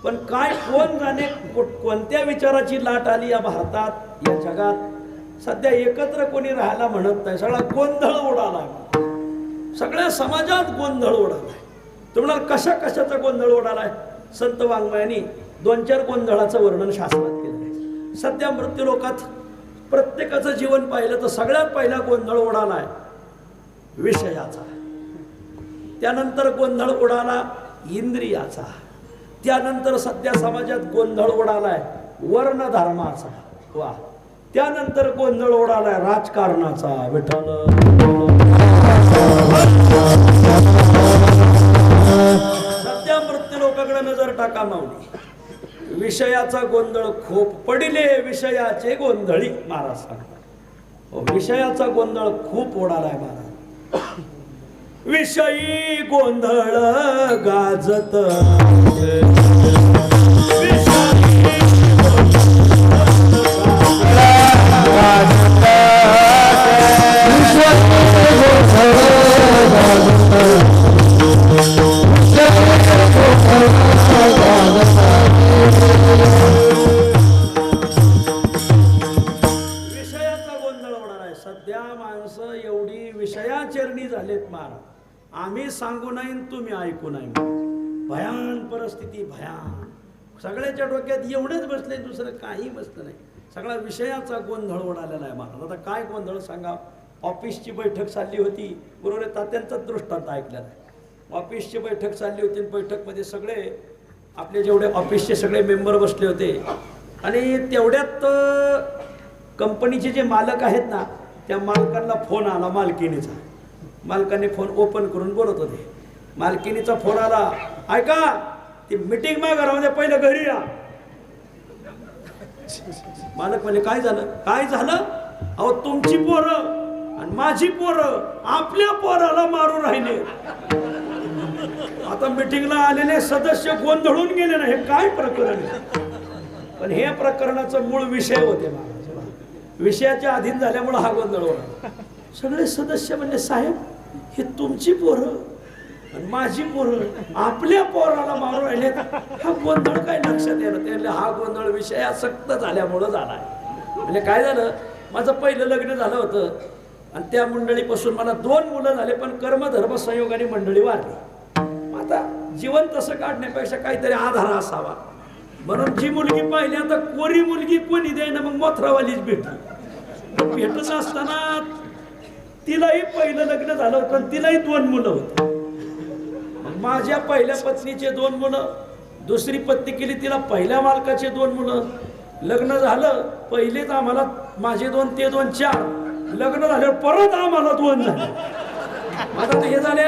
[SPEAKER 1] पण काय कोण जाणे कोणत्या विचाराची लाट आली या भारतात, या जगात. सध्या एकत्र कोणी राहायला म्हणत नाही. सगळा गोंधळ उडाला, सगळ्या समाजात गोंधळ उडालाय. तुम्हाला कशा कशाचा गोंधळ उडालाय. संत वाङ्मयानी 2-4 गोंधळाचं वर्णन शास्त्रात केलं आहे. सध्या मृत्यूलोकात प्रत्येकाचं जीवन पाहिलं तर सगळ्यात पहिला गोंधळ उडालाय विषयाचा, त्यानंतर गोंधळ उडाला इंद्रियाचा, त्यानंतर सध्या समाजात गोंधळ उडालाय वर्ण धर्माचा, वा, त्यानंतर गोंधळ उडालाय राजकारणाचा. विठ्ठल सध्या मृत्यूलोकाकडे नजर टाका माऊली. विषयाचा गोंधळ खूप पडिले विषयाचे गोंधळी. महाराज सांगतात विषयाचा गोंधळ खूप उडालाय महाराज. विषयी गोंधळ गाजत, विषयाचा गोंधळ होणार आहे. सध्या माणसं एवढी विषयाचरणी महाराज, आम्ही सांगू नाही तुम्ही ऐकू नाही. भयान परिस्थिती, भयान. सगळ्याच्या डोक्यात एवढेच बसले, दुसरं काही बसलं नाही. सगळा विषयाचा गोंधळ उडालेला आहे महाराज. आता काय गोंधळ सांगा. ऑफिसची बैठक चालली होती, बरोबर आहे, तात्यांचाच दृष्टांत ऐकलेला आहे. ऑफिसची बैठक चालली होती, बैठकमध्ये सगळे आपले जेवढे ऑफिसचे सगळे मेंबर बसले होते आणि तेवढ्यात कंपनीचे जे मालक आहेत ना, त्या मालकांना फोन आला मालकिनीचा. मालकाने फोन ओपन करून बोलत होते. मालकिनीचा फोन आला, ऐका ती मीटिंग मागा राहू पहिलं घरी या. मालक म्हणजे काय झालं, काय झालं. अहो तुमची पोरं आणि माझी पोरं आपल्या पोराला मारून राहिले. आता मीटिंगला आलेले सदस्य गोंधळून गेले ना, हे काय प्रकरण आहे. पण हे प्रकरणाचा मूळ विषय होते महाराज. विषयाच्या अधीन झाल्यामुळे हा गोंधळ होता. सगळे सदस्य म्हणजे साहेब हे तुमची पोरं आणि माझी पोरं आपल्या पोराला मारून राहिले, हा गोंधळ काय लक्षात येणं. त्याला हा गोंधळ विषयासक्त झाल्यामुळं झाला आहे. म्हणजे काय झालं, माझं पहिलं लग्न झालं होतं आणि त्या मंडळीपासून मला 2 मुलं झाले, पण कर्मधर्म संयोगाने मंडळी वाढली. आता जीवन तसं काढण्यापेक्षा काहीतरी आधार असावा म्हणून जी मुलगी पाहिली, आता कोरी मुलगी कोणी द्यायना, मग मोथरावालीच भेटली. भेटत असताना तिलाही पहिलं लग्न झालं होतं, तिलाही 2 मुलं होती. माझ्या पहिल्या पत्नीचे 2 मुलं, दुसरी पत्नी केली तिला पहिल्या मालकाचे 2 मुलं. लग्न झालं पहिलेच आम्हाला माझे 2 ते 2 4. लग्न झाल्यावर परत आम्हाला 2 झाले. आता हे झाले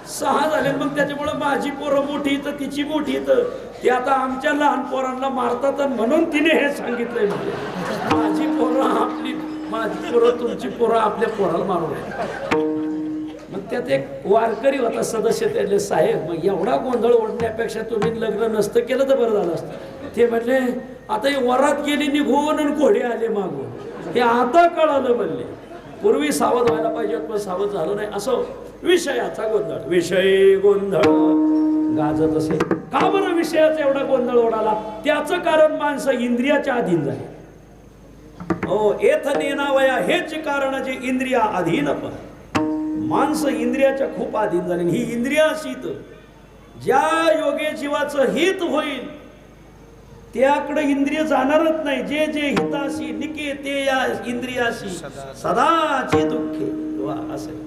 [SPEAKER 1] 6 झाले. मग त्याच्यामुळे माझी पोरं मोठी तर तिची मोठी तर ते आता आमच्या लहान पोरांना मारतात, म्हणून तिने हे सांगितलंय माझी पोरं आपली, माझी पोरं तुमची पोरं आपल्या पोराला मारून. मग त्यात एक वारकरी होता सदस्य, त्याले साहेब मग एवढा गोंधळ ओढण्यापेक्षा तुम्ही लग्न नसतं केलं तर बरं झालं असतं. ते म्हणले आता हे वरात गेली निघून आणि घोडे आले मागून, हे आता कळालं म्हणले. पूर्वी सावध व्हायला पाहिजे पण सावध झालं नाही. असं विषयाचा गोंधळ, विषय गोंधळ गाजत असे. का बरं विषयाचा एवढा गोंधळ उडाला. त्याचं कारण माणसं इंद्रियाच्या अधीन झाले. हो एथ नेनावया, हेच कारण जे इंद्रिया अधीन. पण माणसं इंद्रियाच्या खूप अधीन झाले. ही इंद्रियाशीत ज्या योगे जीवाचं हित होईल त्याकडे इंद्रिय जाणारच नाही. जे जे हिताशी निके ते या इंद्रियाशी सदाचे दुःखे. असे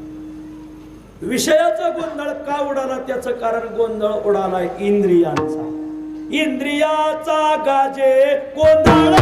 [SPEAKER 1] विषयाचा गोंधळ का उडाला, त्याचं कारण गोंधळ उडालाय इंद्रियांचा. इंद्रियाचा गाजे गोंधळ,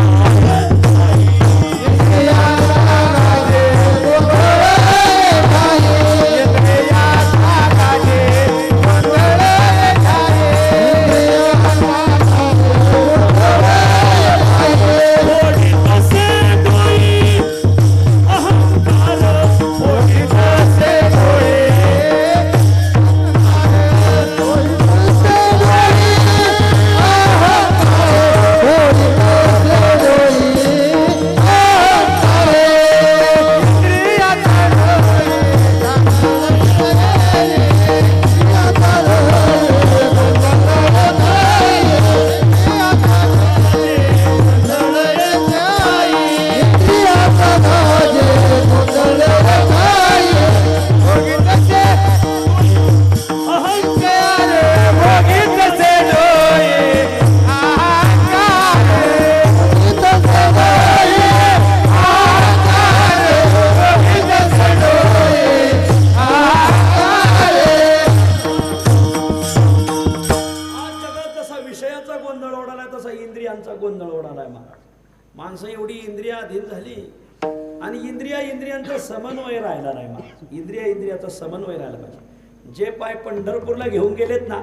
[SPEAKER 1] माणसं एवढी इंद्रियाधीन झाली आणि इंद्रियांचा समन्वय राहिला नाही. इंद्रियाचा समन्वय राहिला पाहिजे. जे पाय पंढरपूरला घेऊन गेलेत ना,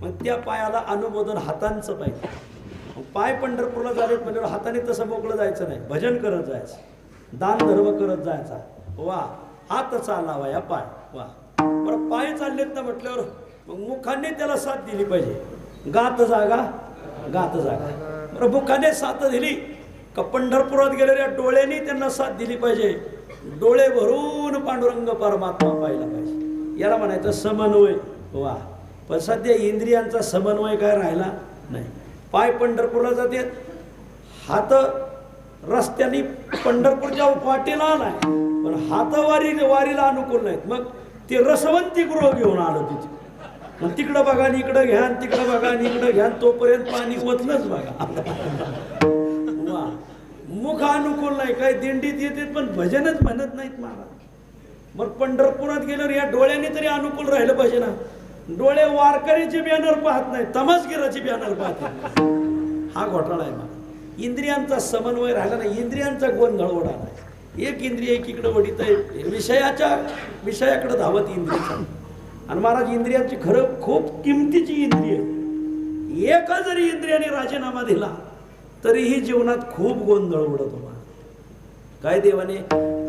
[SPEAKER 1] मग त्या पायाला अनुमोदन हातांचं पाहिजे. पाय पंढरपूरला झालेत म्हणजे हाताने तसं मोकळं जायचं नाही, भजन करत जायचं, दान धर्म करत जायचा. वा हात चालावा या पाय, वा बरं पाय चाललेत ना म्हटल्यावर मग मुखाने त्याला साथ दिली पाहिजे. गात जागा बरं मुखाने साथ दिली का पंढरपुरात गेलेल्या डोळ्यांनी त्यांना साथ दिली पाहिजे. डोळे भरून पांडुरंग परमात्मा पाहिला पाहिजे. याला म्हणायचं समन्वय. वा पण सध्या इंद्रियांचा समन्वय काय राहिला नाही. पाय पंढरपूरला जाते, हात रस्त्याने पंढरपूरच्या वाटेला नाही, पण हात वारीला अनुकूल नाहीत. मग ते रसवंती गृह घेऊन आलं तिथे. मग तिकडं बघा आणि इकडं घ्या, तिकडं बघा आणि इकडं घ्या, तोपर्यंत पाणी ओतलंच बघा. वा, मुख अनुकूल नाही, काय दिंडीत येते पण भजनच म्हणत नाहीत मला. मग पंढरपुरात गेल्यावर या डोळ्याने तरी अनुकूल राहिलं पाहिजे ना. डोळे वारकरीचे बॅनर पाहत नाही, तमासगिराची बॅनर पाहत. हा घोटाळा आहे मला. इंद्रियांचा समन्वय राहिला नाही, इंद्रियांचा गोंधळ उडाला. एक इंद्रिय एकीकडे वडित आहे, विषयाकडे धावत इंद्रिय. आणि महाराज इंद्रियांची खरं खूप किमतीची इंद्रिय. एका जरी इंद्रियाने राजीनामा दिला तरीही जीवनात खूप गोंधळ उडतो. काय देवाने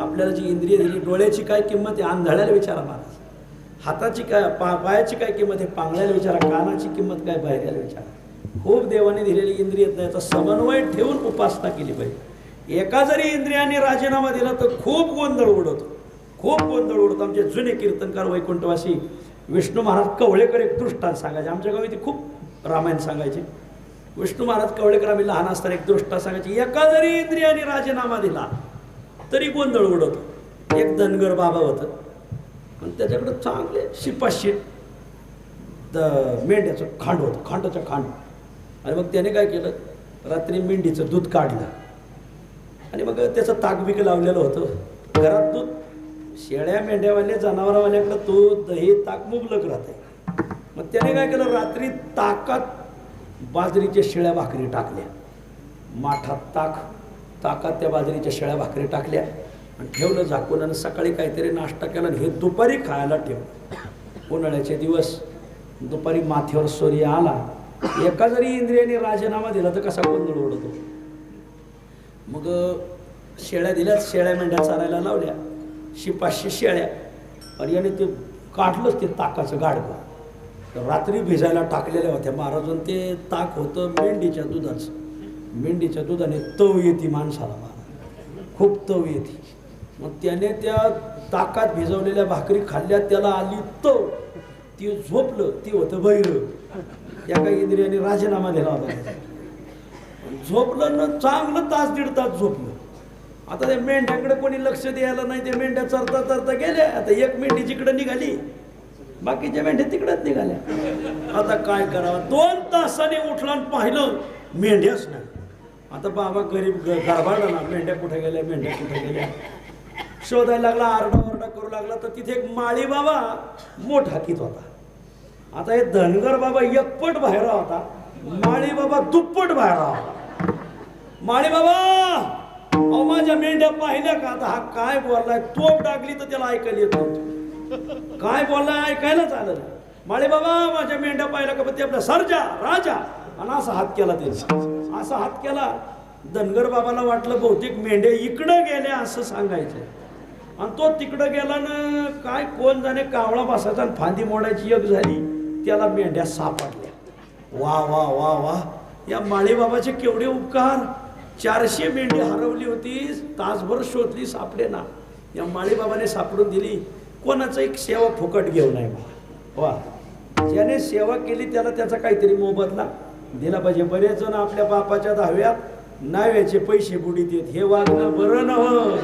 [SPEAKER 1] आपल्याला जी इंद्रिय दिली, डोळ्याची काय किंमत आहे आंधळ्याला विचारा महाराज. हाताची काय, पायाची काय किंमत आहे पांगळ्याला विचारा. कानाची किंमत काय बाहेरला विचारा. खूप देवाने दिलेली इंद्रिय त्याचा समन्वय ठेवून उपासना केली पाहिजे. एका जरी इंद्रियाने राजीनामा दिला तर खूप गोंधळ उडतो, खूप गोंधळ उडतो. आमचे जुने कीर्तनकार वैकुंठवासी विष्णू महाराज कवळेकर एक दृष्टांत सांगायचे. आमच्या गावी ते खूप रामायण सांगायचे. विष्णू महाराज कवळेकर आम्ही लहान असताना एक दृष्टांत सांगायचे. एका जरी इंद्रियाने राजीनामा दिला तरी गोंधळ उडतो. एक धनगर बाबा होतं, पण त्याच्याकडं चांगले शिपाशी मेंढ्याचं खांड होतं, खांडाचं खांड. आणि मग त्याने काय केलं, रात्री मेंढीचं दूध काढलं आणि मग त्याचं ताकबीक लावलेलं होतं घरात. दूध शेळ्या मेंढ्यावाले जनावरावाल्याकडं दूध दही ताक मुबलक राहते. मग त्याने काय केलं, रात्री ताकात बाजरीच्या शेळ्या भाकरी टाकल्या, माठात ताकात त्या बाजरीच्या शेळ्या भाकरी टाकल्या आणि ठेवलं झाकून. आणि सकाळी काहीतरी नाश्ता केला आणि हे दुपारी खायला ठेवलं. उन्हाळ्याचे दिवस, दुपारी माथ्यावर सूर्य आला. एका जरी इंद्रियाने राजीनामा दिला तर कसा गोंधळ उडतो. मग शेळ्या दिल्यात, शेळ्या मेंढ्या चारायला लावल्या, 500 शेळ्या. आणि याने ते काढलंच ते ताकाचं गाडगं. रात्री भिजायला टाकलेल्या होत्या महाराजून. ते ताक होतं मेंढीच्या दुधाचं. मेंढीच्या दुधाने तव येते माणसाला, खूप तव येते. मग त्याने त्या ताकात भिजवलेल्या भाकरी खाल्ल्या, त्याला आली तव. ती झोपलं, ती होतं बहिर. त्या काही इंद्रियाने राजीनामा दिला होता. झोपलं ना, चांगलं तास दीड तास झोपलं. आता त्या मेंढ्याकडे कोणी लक्ष द्यायला नाही. त्या मेंढ्या चरता चरता गेल्या. आता एक मेंढी जिकडे निघाली, बाकीच्या मेंढ्या तिकडेच निघाल्या. आता काय करावं, 2 तासाने उठला आणि पाहिलं मेंढ्याच नाही. आता बाबा गरीब गरबाडला ना, मेंढ्या कुठे गेल्या, मेंढ्या कुठे गेल्या. शोधायला लागला, आरडाओरडा करू लागला. तर तिथे एक माळी बाबा मोठ हाकीत होता. आता हे धनगर बाबा एकपट बाहेर होता, माळी बाबा दुप्पट बाहेर होता. माळी बाबा, अहो माझ्या मेंढ्या पाहिल्या का? आता हा काय बोललाय, तोप टाकली तर त्याला ऐकायला येत नव्हतं. काय बोललाय ऐकायलाच आलं नाही. माळी बाबा माझ्या मेंढ्या पाहिल्या का? ते आपला सर्जा राजा. आणि असा हात केला, त्याने असा हात केला. धनगर बाबाला वाटलं बहुतेक मेंढ्या इकडं गेल्या असं सांगायचं. आणि तो तिकडं गेला ना, काय कोण जाणे कावळा बसायचा आणि फांदी मोडायची एक झाली. त्याला मेंढ्या सापडल्या. वा वा वा वा, या माळी बाबाचे केवढे उपकार. 400 मेंढी हरवली होती, तासभर शोधली, सापडे ना. या माळी बाबाने सापडून दिली. कोणाचं एक सेवा फुकट घेऊ नये मला. वा, ज्याने सेवा केली त्याला त्याचा काहीतरी मोबदला दिला पाहिजे. बरेच जण आपल्या बापाच्या दहाव्यात नाव्याचे पैसे बुडीत येत. हे वागणं बरं नव्ह,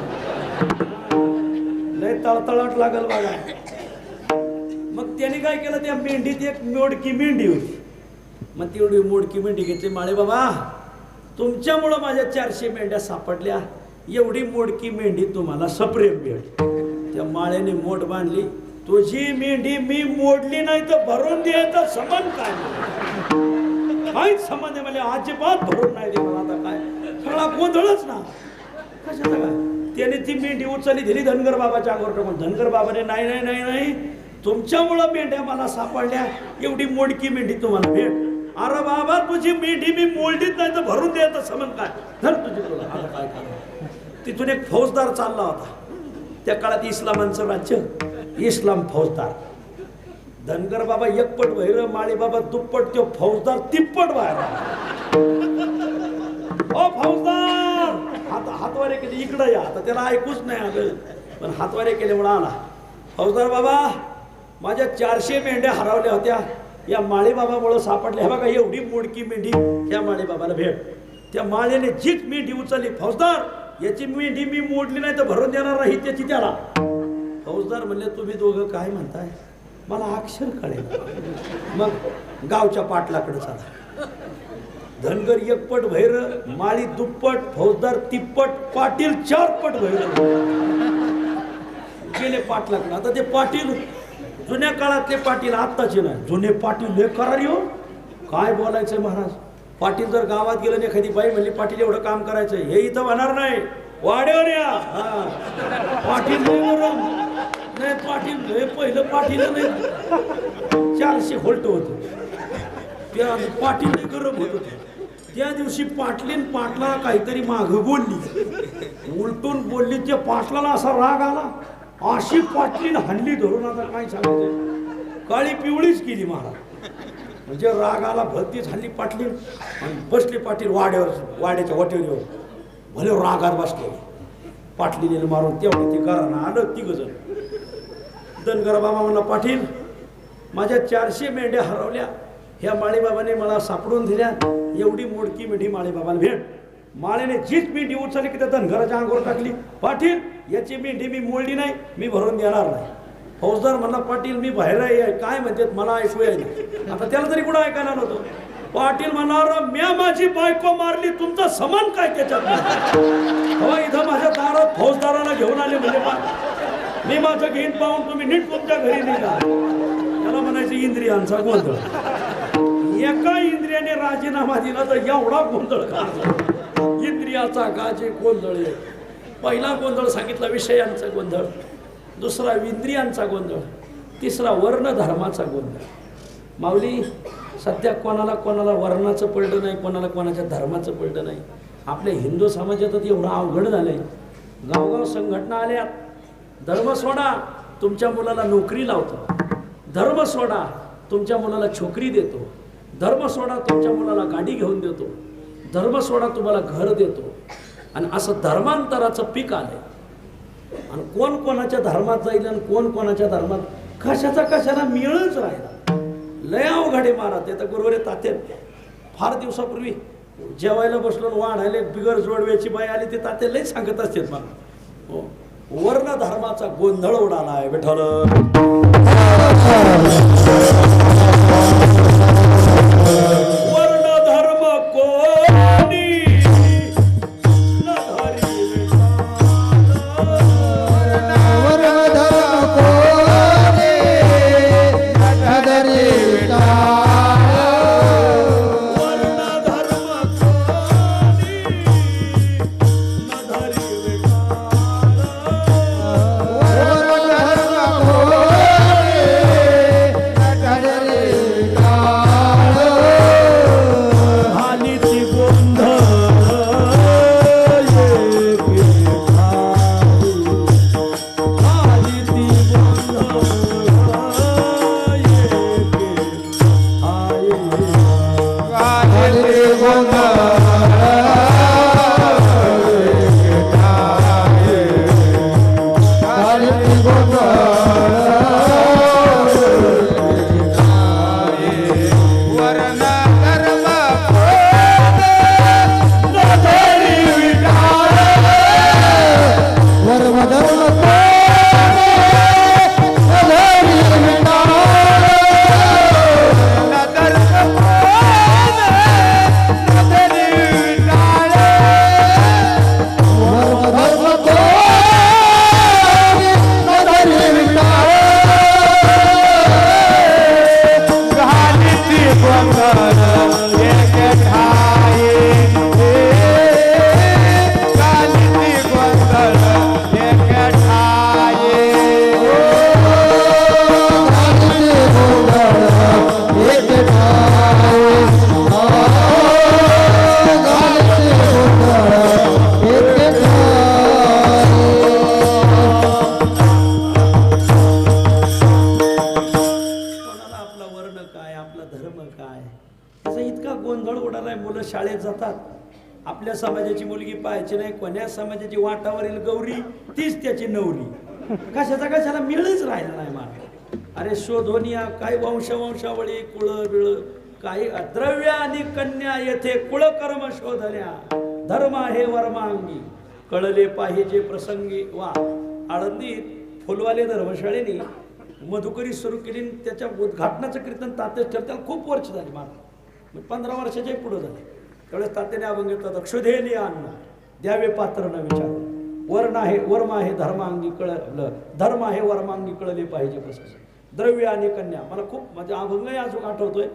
[SPEAKER 1] लय तळतळाट लागल बघा. मग त्याने काय केलं, त्या मेंढीत एक मोडकी मेंढी होती. मग तेवढी मोडकी मेंढी घेतली. माळे बाबा, तुमच्यामुळं माझ्या 400 मेंढ्या सापडल्या. एवढी मोडकी मेंढी तुम्हाला सप्रेम भेट. त्या माळ्याने मोठ बांधली. तुझी मेंढी मी मोडली नाही तर भरून द्यायचं संबंध काय? काहीच संबंध आहे मला, अजिबात भरून नाही दे मला. आता काय सगळा गोंधळच ना. कशाला काय? त्याने ती मेंढी उचलली, दिली धनगर बाबाच्या अंगावर टाकून. धनगर बाबाने नाही नाही नाही नाही, तुमच्यामुळं मेंढ्या मला सापडल्या, एवढी मोडकी मेंढी तुम्हाला भेट. अरे बाबा, तुझी मेंढी मी मोडलीच नाही तर भरून द्यायचं संबंध काय? धर तुझी तुला. आता काय करा? तिथून एक फौजदार चालला होता. त्या काळात इस्लामांचं राज्य, इस्लाम फौजदार. धनगर बाबा एकपट बाहेर, माळी बाबा दुप्पट, तो फौजदार तिप्पट बाहेर. ओ फौजदार, हातवारे केले, इकडं या. आता त्याला ऐकूच नाही आलं, पण हातवारे केले म्हणून आला. फौजदार बाबा, माझ्या 400 मेंढ्या हरवल्या होत्या, या माळी बाबामुळं सापडल्या. हे बघा, एवढी मोडकी मेंढी. त्या माळी बाबाला भेट. त्या माळ्याने जीच मेंढी उचलली. फौजदार, याची मेंढी मी मोडली नाही तर भरून देणार नाही त्याची त्याला. फौजदार म्हणले तुम्ही दोघं काय म्हणताय, मला अक्षर कळेल. मग गावच्या पाटलाकडे चला. धनगर एकपट भैर, माळी दुप्पट, फौजदार तिप्पट, पाटील 4 पट भैर गेले पाटलाकडे. आता ते पाटील जुन्या काळातले पाटील, आत्ताचे नाही, जुने पाटील लय करारी हो. काय बोलायचंय महाराज. पाटील जर गावात गेलं नाही, एखादी बाई म्हणली पाटील एवढं काम करायचंय, हे इथं होणार नाही, वाड्यावर या. पाटील नाही, पाटील पहिलं पाटील नाही 400 व्होल्ट होत. त्या पाटील गरम होत होते. त्या दिवशी पाटलीन पाटला काहीतरी माग बोलली, उलटून बोलली. त्या पाटलाला असा राग आला, अशी पाटलीन हल्ली धरून. आता काय सांगायचं, काळी पिवळीच केली महाराज. म्हणजे राग आला, भरतीच हल्ली पाटलीन. आणि बसले पाटील वाड्यावर, वाड्याच्या वटेरीवर. भले रागात बसले. पाटलीने मारून तेवढं ते घरानं आलं 3 जण. धनगर बाबा म्हणला, पाटील माझ्या 400 मेंढ्या हरवल्या, ह्या माळीबाबाने मला सापडून दिल्या. एवढी मोडकी मेंढी माळीबाबाला भेट. माळेने जीच मेंढी उचलली की त्या धनगराच्या अंगावर टाकली. पाटील याची मेंढी मी मोडली नाही, मी भरून देणार नाही. फौजदार म्हणला, पाटील मी बाहेर आहे, काय म्हणतात मला ऐकू येईल. आता त्याला तरी कुठं ऐकायला नव्हतं. पाटील म्हणणार, म्या माझी बायको मारली, तुमचा समान काय त्याच्यात. हवा इथं माझ्या दारात फौजदाराला घेऊन आले म्हणजे मी माझं घेऊन पाहून तुम्ही नीट तुमच्या घरी निघा. त्याला म्हणायचं इंद्रियांचा गोंधळ. एका इंद्रियाने राजीनामा दिला तर एवढा गोंधळ का. इंद्रियाचा गाजे गोंधळ. पहिला गोंधळ सांगितला विषयांचा गोंधळ, दुसरा इंद्रियांचा गोंधळ, तिसरा वर्ण धर्माचा गोंधळ. माऊली सध्या कोणाला वर्णाचं पडलं नाही, कोणाच्या धर्माचं पडलं नाही. आपल्या हिंदू समाजात एवढं अवघड झालंय. गावगाव संघटना आल्या, धर्म सोडा तुमच्या मुलाला नोकरी लावतो, धर्म सोडा तुमच्या मुलाला छोकरी देतो, धर्म सोडा तुमच्या मुलाला गाडी घेऊन देतो, धर्म सोडा तुम्हाला घर देतो. आणि असं धर्मांतराचं पीक आलंय. आणि कोण कोणाच्या धर्मात जाईल आणि कोण कोणाच्या धर्मात, कशाला मिळच राहिला. लय अवघडे महाराज. तर गुरुवारी तात्या फार दिवसापूर्वी जेवायला बसलो, वाढायला बिगर जोडव्याची बाई आली, ते तात्या लय सांगत असते मला. वर्ण धर्माचा गोंधळ उडाला आहे विठ्ठल. वर्ण धर्म कोणी शाळेत जातात. आपल्या समाजाची मुलगी पाहायची नाही, कोण्या समाजाची वाटावरील गौरी तीच त्याची नवरी. कशाला मिळच राहिला नाही मला. अरे शोधोनिया काय वंशावळी कुळ बिळ काही द्रव्य आणि कन्या येथे कुळकर्म शोधल्या. धर्म आहे वर्मांगी कळले पाहिजे प्रसंगी. वा आळंदीत फुलवाले धर्मशाळेने मधुकरी सुरू केली आणि त्याच्या उद्घाटनाचं कीर्तन तात्याच ठेवलं. त्याला खूप वर्ष झाली मला, 15 वर्षाच्याही पुढं झाले. त्यावेळेस तात्याने अभंग घेतला, क्षुधेली अन्न द्यावे पात्र न विचार, वर्ण आहे वर्म आहे धर्मांगी धर्म आहे वर्मांगी कळले पाहिजे कसं, द्रव्य आणि कन्या. मला खूप माझ्या अभंगही अजून आठवतोय.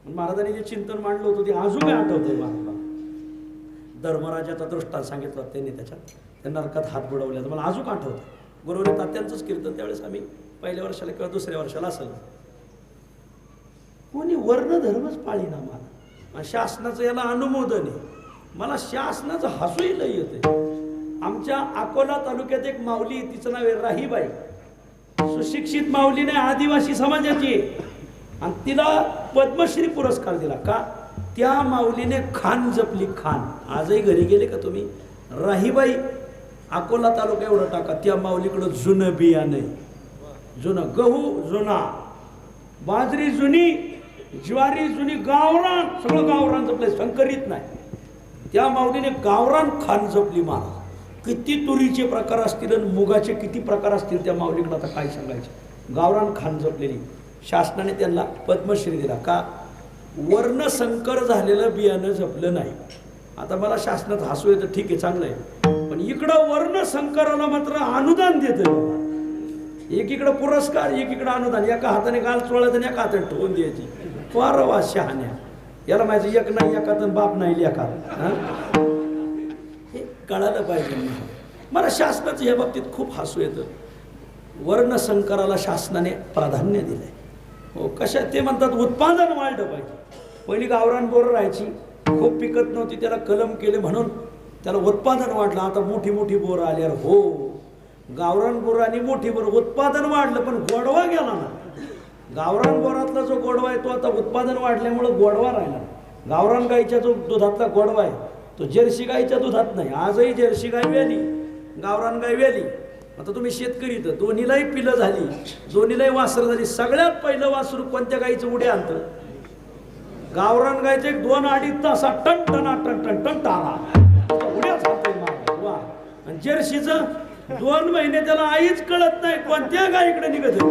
[SPEAKER 1] महाराजांनी जे चिंतन मांडलं होतं ते अजूनही आठवतंय मला. धर्मराजाचा दृष्टांत सांगितला त्यांनी, त्याच्यात त्या नरकात हात बुडवले मला अजून आठवतं. गुरुवारी तात्यांचंच कीर्तन त्यावेळेस आम्ही पहिल्या वर्षाला किंवा दुसऱ्या वर्षाला असेल. कोणी वर्ण धर्मच पाळीना मला. शासनाचं याला अनुमोदन आहे. मला शासनाचं हसूही लई येते. आमच्या अकोला तालुक्यात एक माऊली, तिचं नाव आहे राहीबाई, सुशिक्षित माऊली नाही, आदिवासी समाजाची, आणि तिला पद्मश्री पुरस्कार दिला. का? त्या माऊलीने खान जपली. खान आजही घरी गेले का तुम्ही, राहीबाई अकोला तालुका एवढं टाका, त्या माऊलीकडं जुनं बियाणे, जुनं गहू जुना, बाजरी जुनी, ज्वारी जुनी, गावरान सगळं गावरान जपलंय, संकरित नाही. त्या माऊलीने गावरान खान जपली. महाराज किती तुरीचे प्रकार असतील आणि मुगाचे किती प्रकार असतील त्या माऊलीकडे, आता काय सांगायचं. गावरान खान जपलेली. शासनाने त्यांना पद्मश्री दिला. का? वर्णसंकर झालेलं बियाणं जपलं नाही. आता मला शासनात हसू येतं, ठीक आहे चांगलं आहे, पण इकडं वर्णसंकराला मात्र अनुदान देतं. एकीकडं पुरस्कार, एकीकडं अनुदान. एका हाताने गाल चोळायचं आणि एका हाताने ठेवून द्यायची. फारवा शहाण्या. याला माहिती एक नाही एकात बाप नाही लेखात. हे कळालं पाहिजे. मला शासनाचं या बाबतीत खूप हसू येतं. वर्णसंकराला शासनाने प्राधान्य दिलंय. हो, कशा ते म्हणतात उत्पादन वाढलं पाहिजे. पहिली गावरान बोरं राहायची, खूप पिकत नव्हती, त्याला कलम केले म्हणून त्याला उत्पादन वाढलं. आता मोठी मोठी बोरं आल्यावर हो, गावरान बोरं आणि मोठी बोरं उत्पादन वाढलं, पण गोडवा गेला ना. गावरान बोरातला जो गोडवा आहे तो आता उत्पादन वाढल्यामुळं गोडवा राहिला. गावरान गाईच्या जो दुधातला गोडवा आहे तो जर्सी गाईच्या दुधात नाही. आजही जर्सी गाय वेली, गावरान गाय वेली. आता तुम्ही शेतकरी तर दोन्हीलाही पिलं झाली, दोन्हीलाही वासरं झाली. सगळ्यात पहिलं वासरू कोणत्या गाईचं उड्या आणतं? गावरान गायचं. 2-2.5 तासात टन टना टन टन टन टाळा उड्या चालतोय वा. आणि जर्सीचं 2 महिने त्याला आईच कळत नाही कोणत्या गाईकडे निघत.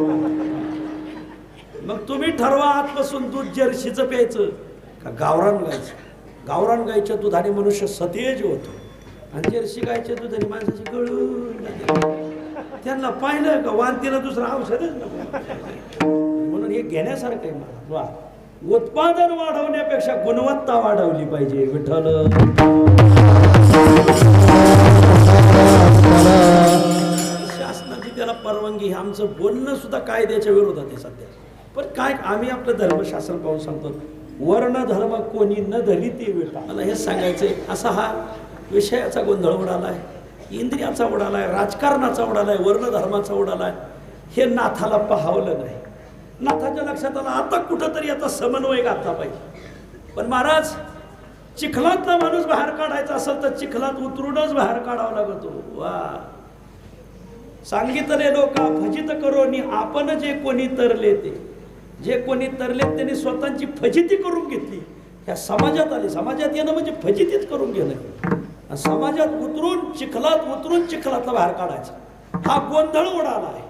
[SPEAKER 1] मग तुम्ही ठरवा आजपासून दूध जर्सीचं प्यायचं का गावरान गायचं. गावरान गायच्या दुधाने मनुष्य सतेज होतो, आणि जर्सी गायच्या दुधाने माणसाची गळून. त्यांना पाहिलं का वांतीला दुसरं औषधच नको. म्हणून हे घेण्यासारखं आहे मला. वा, उत्पादन वाढवण्यापेक्षा गुणवत्ता वाढवली पाहिजे. विठ्ठल शासनाची त्याला परवानगी. आमचं बोलणं सुद्धा कायद्याच्या विरोधात आहे सध्या. पण काय आम्ही आपलं धर्मशास्त्र पाहून सांगतो, वर्ण धर्म कोणी न धरी ते विटा. मला हे सांगायचंय. असा हा विषयाचा गोंधळ उडालाय, इंद्रियाचा उडालाय, राजकारणाचा उडालाय, वर्ण धर्माचा उडालाय. हे नाथाला पाहावलं नाही. नाथाच्या लक्षात आलं आता कुठंतरी आता समन्वय घातला पाहिजे. पण महाराज, चिखलातला माणूस बाहेर काढायचा असेल तर चिखलात उतरूनच बाहेर काढावा लागतो. वा, सांगितले लोका फजित करोनी आपण जे कोणी तरले ते. जे कोणी तरले त्यांनी स्वतःची फजिती करून घेतली. ह्या समाजात आले. समाजात येणं म्हणजे फजितीच करून घेणं. समाजात उतरून चिखलात उतरून चिखलातला बाहेर काढायचा हा गोंधळ उडाला आहे.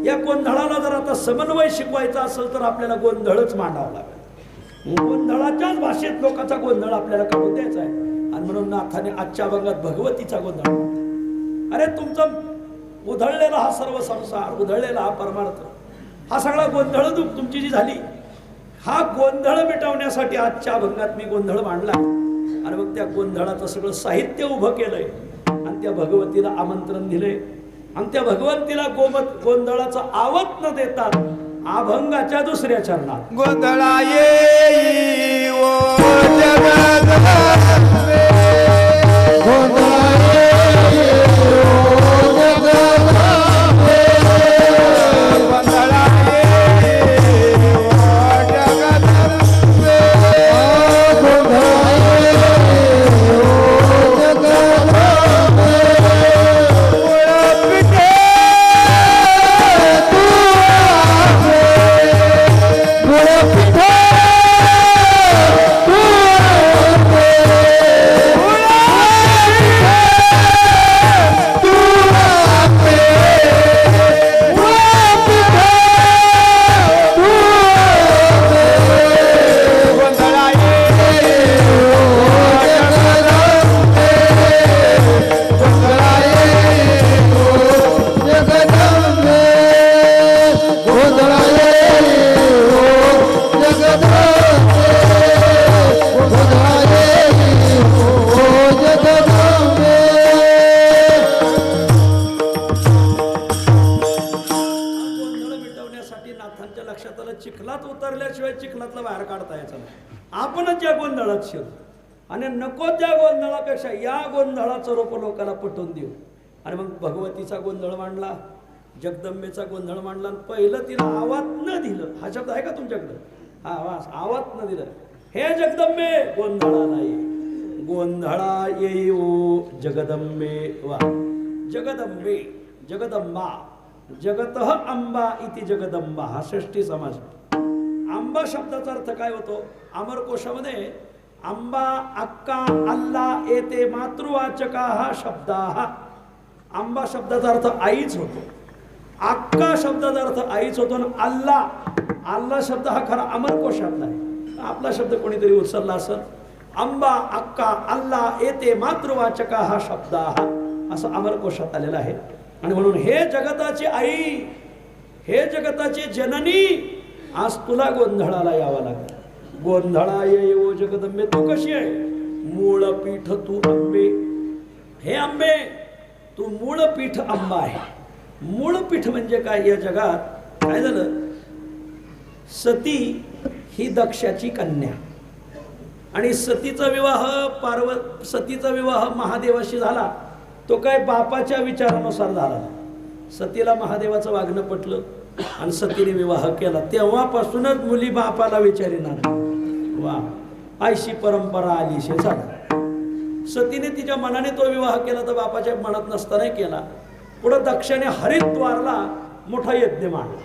[SPEAKER 1] या गोंधळाला जर आता समन्वय शिकवायचा असेल तर आपल्याला गोंधळच मांडावा लागेल. गोंधळाच्याच भाषेत लोकांचा गोंधळ आपल्याला काढून द्यायचा आहे. आणि म्हणून नाथाने आजच्या अभंगात भगवतीचा गोंधळ. अरे तुमचा उधळलेला हा सर्व संसार, उधळलेला हा परमार्थ, हा सगळा गोंधळ तुमची जी झाली, हा गोंधळ मिटवण्यासाठी आजच्या अभंगात मी गोंधळ मांडला. आणि मग त्या गोंधळाचं सगळं साहित्य उभं केलंय आणि त्या भगवतीला आमंत्रण दिलंय. आणि त्या भगवंतीला गोंधळाचा आवत न देतात अभंगाच्या दुसऱ्या चरणात
[SPEAKER 2] गोंधळा येई ओ जगत
[SPEAKER 1] आपणच या गोंधळात शिरू आणि नको त्या गोंधळापेक्षा या गोंधळाचं रोप लोकांना पटवून देऊ. आणि मग भगवतीचा गोंधळ मांडला, जगदंबेचा गोंधळ मांडला आणि पहिलं तिला आवाज न दिलं. हा शब्द आहे का तुमच्याकडं? हा आवाज न दिलं. हे जगदंबे गोंधळाला ये, गोंधळा येऊ जगदंबे. वा जगदंबे जगदंबा जगतः अंबा इति जगदंबा हा षष्ठी समास. आंबा शब्दाचा अर्थ काय होतो? अमरकोशामध्ये अंबा अक्का अल्ला येते मातृवाचका हा शब्दा. आंबा शब्दाचा अर्थ आईच होतो, अक्का शब्दाचा अर्थ आईच होतो, आणि अल्ला शब्द हा खरा अमरकोशातला आहे. आपला शब्द कोणीतरी उचलला असेल. अंबा अक्का अल्ला येते मातृवाचका हा शब्दा असं अमरकोशात आलेलं आहे. आणि म्हणून हे जगताची आई, हे जगताची जननी, आज तुला गोंधळाला यावं लागेल. गोंधळा येऊ जगदंबे. तू कशी आहे? मूळ पीठ तू आंबे. हे आंबे तू मूळ पीठ आंबा आहे. मूळ पीठ म्हणजे काय? या जगात काय झालं? सती ही दक्षाची कन्या, आणि सतीचा विवाह महादेवाशी झाला. तो काय बापाच्या विचारानुसार झाला. सतीला महादेवाचं वागणं पटलं आणि सतीने विवाह केला. तेव्हापासूनच मुली बापाला विचारिणार. वा आयशी परंपरा आली शे झाला. सतीने तिच्या मनाने तो विवाह केला तर बापाच्या मनात नसताना केला. पुढे दक्षाने हरिद्वारला मोठा यज्ञ मांडला,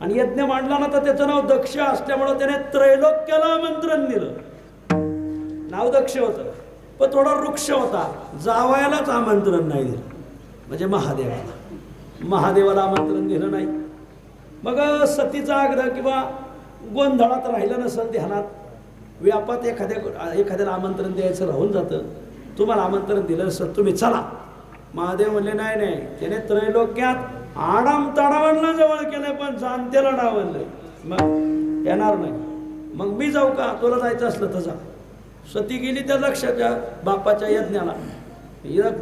[SPEAKER 1] आणि यज्ञ मांडला ना तर त्याचं नाव दक्ष असल्यामुळं त्याने त्रैलोक्याला आमंत्रण दिलं. नाव दक्ष होतं, पण थोडा वृक्ष होता, जावयालाच आमंत्रण नाही दिलं. म्हणजे महादेवाला आमंत्रण दिलं नाही. मग सतीचा आग्रह किंवा गोंधळात राहिलं नसेल ध्यानात, व्यापात एखाद्याला आमंत्रण द्यायचं राहून जातं. तुम्हाला आमंत्रण दिलं नसेल, तुम्ही चला. महादेव म्हणले नाही, त्याने त्रैलोक्यात आडाम ताडावणला जवळ केलंय पण जाणतेला डावलंय, मग येणार नाही. मग मी जाऊ का? तुला जायचं असलं तर जा. सती गेली त्या दक्षाच्या बापाच्या यज्ञाला.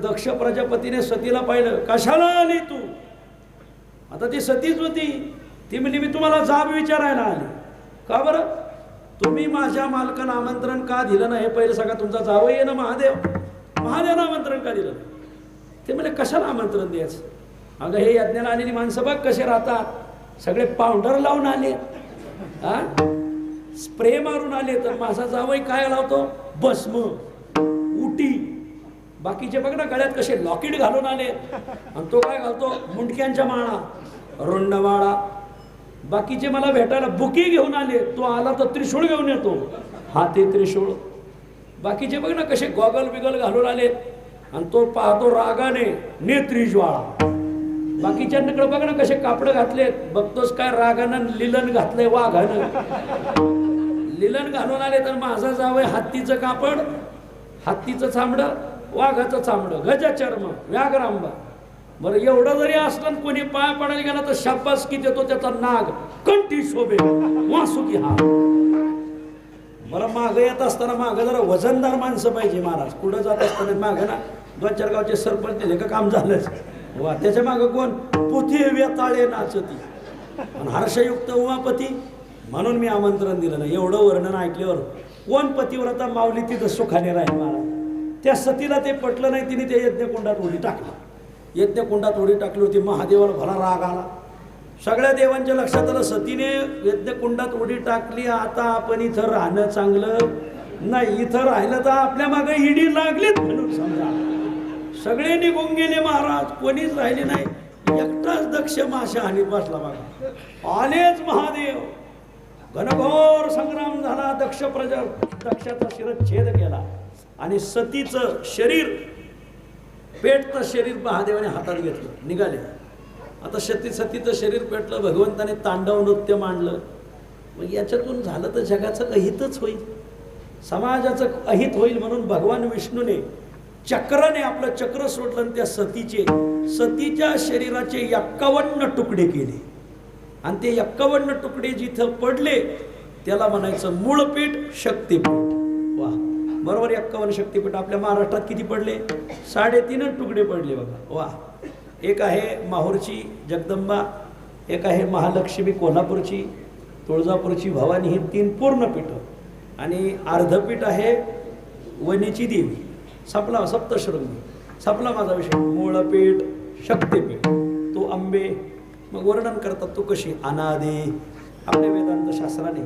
[SPEAKER 1] दक्ष प्रजापतीने सतीला पाहिलं. कशाला आली तू? आता ती सतीच होती. ती म्हणली मी तुम्हाला जाब विचारायला आली. का बरं? तुम्ही माझ्या मालकाला आमंत्रण का दिलं नाही हे पहिलं सांगा. तुमचा जावई आहे ना महादेवाला आमंत्रण का दिलं? ते म्हणजे कशाला आमंत्रण द्यायचं? अगं हे यज्ञाला आलेली माणसं बघ कसे राहतात. सगळे पावडर लावून आले, स्प्रे मारून आले. तर माझा जावई काय लावतो? भस्म, उटी. बाकीचे बघ ना गळ्यात कसे लॉकेट घालून आले, आणि तो काय घालतो? मुंडक्यांच्या माळा, रुंड माळा. बाकीचे मला भेटायला बुकी घेऊन आले, तो आला तर त्रिशूळ घेऊन येतो, हाती त्रिशूळ. बाकीचे बघ ना कसे गॉगल बिगल घालून आले, आणि तो पाहतो रागाने नेत्री ज्वाळा. बाकीच्यांकडे बघ ना कसे कापड घातले, बघतोस काय रागानं लिलन घातलंय वाघानं. लिलन घालून आले. तर माझा जावई हत्तीचं कापड, हत्तीचं चामडं, वाघाचं चामडं, गजचर्म, व्याघ्रांबा. बरं एवढं जरी असलं कोणी पाय पडायला गेला तर शाबासकी देतो त्याचा नाग कंठी शोभे वासुकी हा. बरं मागं येत असताना मागं जरा वजनदार माणसं पाहिजे महाराज. पुढं जात असताना मागं ना 2-4 गावचे सरपंच दिले का काम झालंच. वा त्याच्या मागं कोण? पोथी वेताळे नाचती आणि हर्षयुक्त उमापती. म्हणून मी आमंत्रण दिलं नाही. एवढं वर्णन ऐकल्यावर कोण पतिव्रता माऊली तिथं सुखाने राहील महाराज. त्या सतीला ते पटलं नाही. तिने त्या यज्ञकुंडात उडी टाकली. यज्ञकुंडात उडी टाकली होती. महादेवाला भला राग आला. सगळ्या देवांच्या लक्षात आलं सतीने यज्ञकुंडात उडी टाकली. आता आपण इथं राहणं चांगलं नाही. इथं राहिलं तर आपल्या मागे इडी लागलीच म्हणून समजा. सगळे निघून गेले महाराज, कोणीच राहिले नाही. एकटाच दक्ष माशा हानीत बसला बघा. आलेच महादेव. घनघोर संग्राम झाला. दक्षाचा शिरच्छेद केला आणि सतीचं शरीर, पेटतं शरीर महादेवाने हातात घेतलं. निघाले. आता सतीचं शरीर पेटलं. भगवंताने तांडव नृत्य मांडलं. मग याच्यातून झालं तर जगाचं अहितच होईल, समाजाचं अहित होईल. म्हणून भगवान विष्णूने चक्राने आपलं चक्र सोडलं आणि त्या सतीच्या शरीराचे 51 तुकडे केले. आणि ते 51 तुकडे जिथं पडले त्याला म्हणायचं मूळपीठ शक्तीपीठ. वा बरोबर 51 शक्तीपीठ. आपल्या महाराष्ट्रात किती पडले? 3.5 तुकडे पडले बघा. वा एक आहे माहूरची जगदंबा, एक आहे महालक्ष्मी कोल्हापूरची, तुळजापूरची भवानी. ही 3 पूर्ण पीठं. आणि अर्धपीठ आहे वनीची देवी. संपला सप्तशृंगी, संपला माझा विषय. मूळपीठ, शक्तिपीठ, तो अंबे. मग वर्णन करतात तो कशी अनादी. आपल्या वेदांत शास्त्राने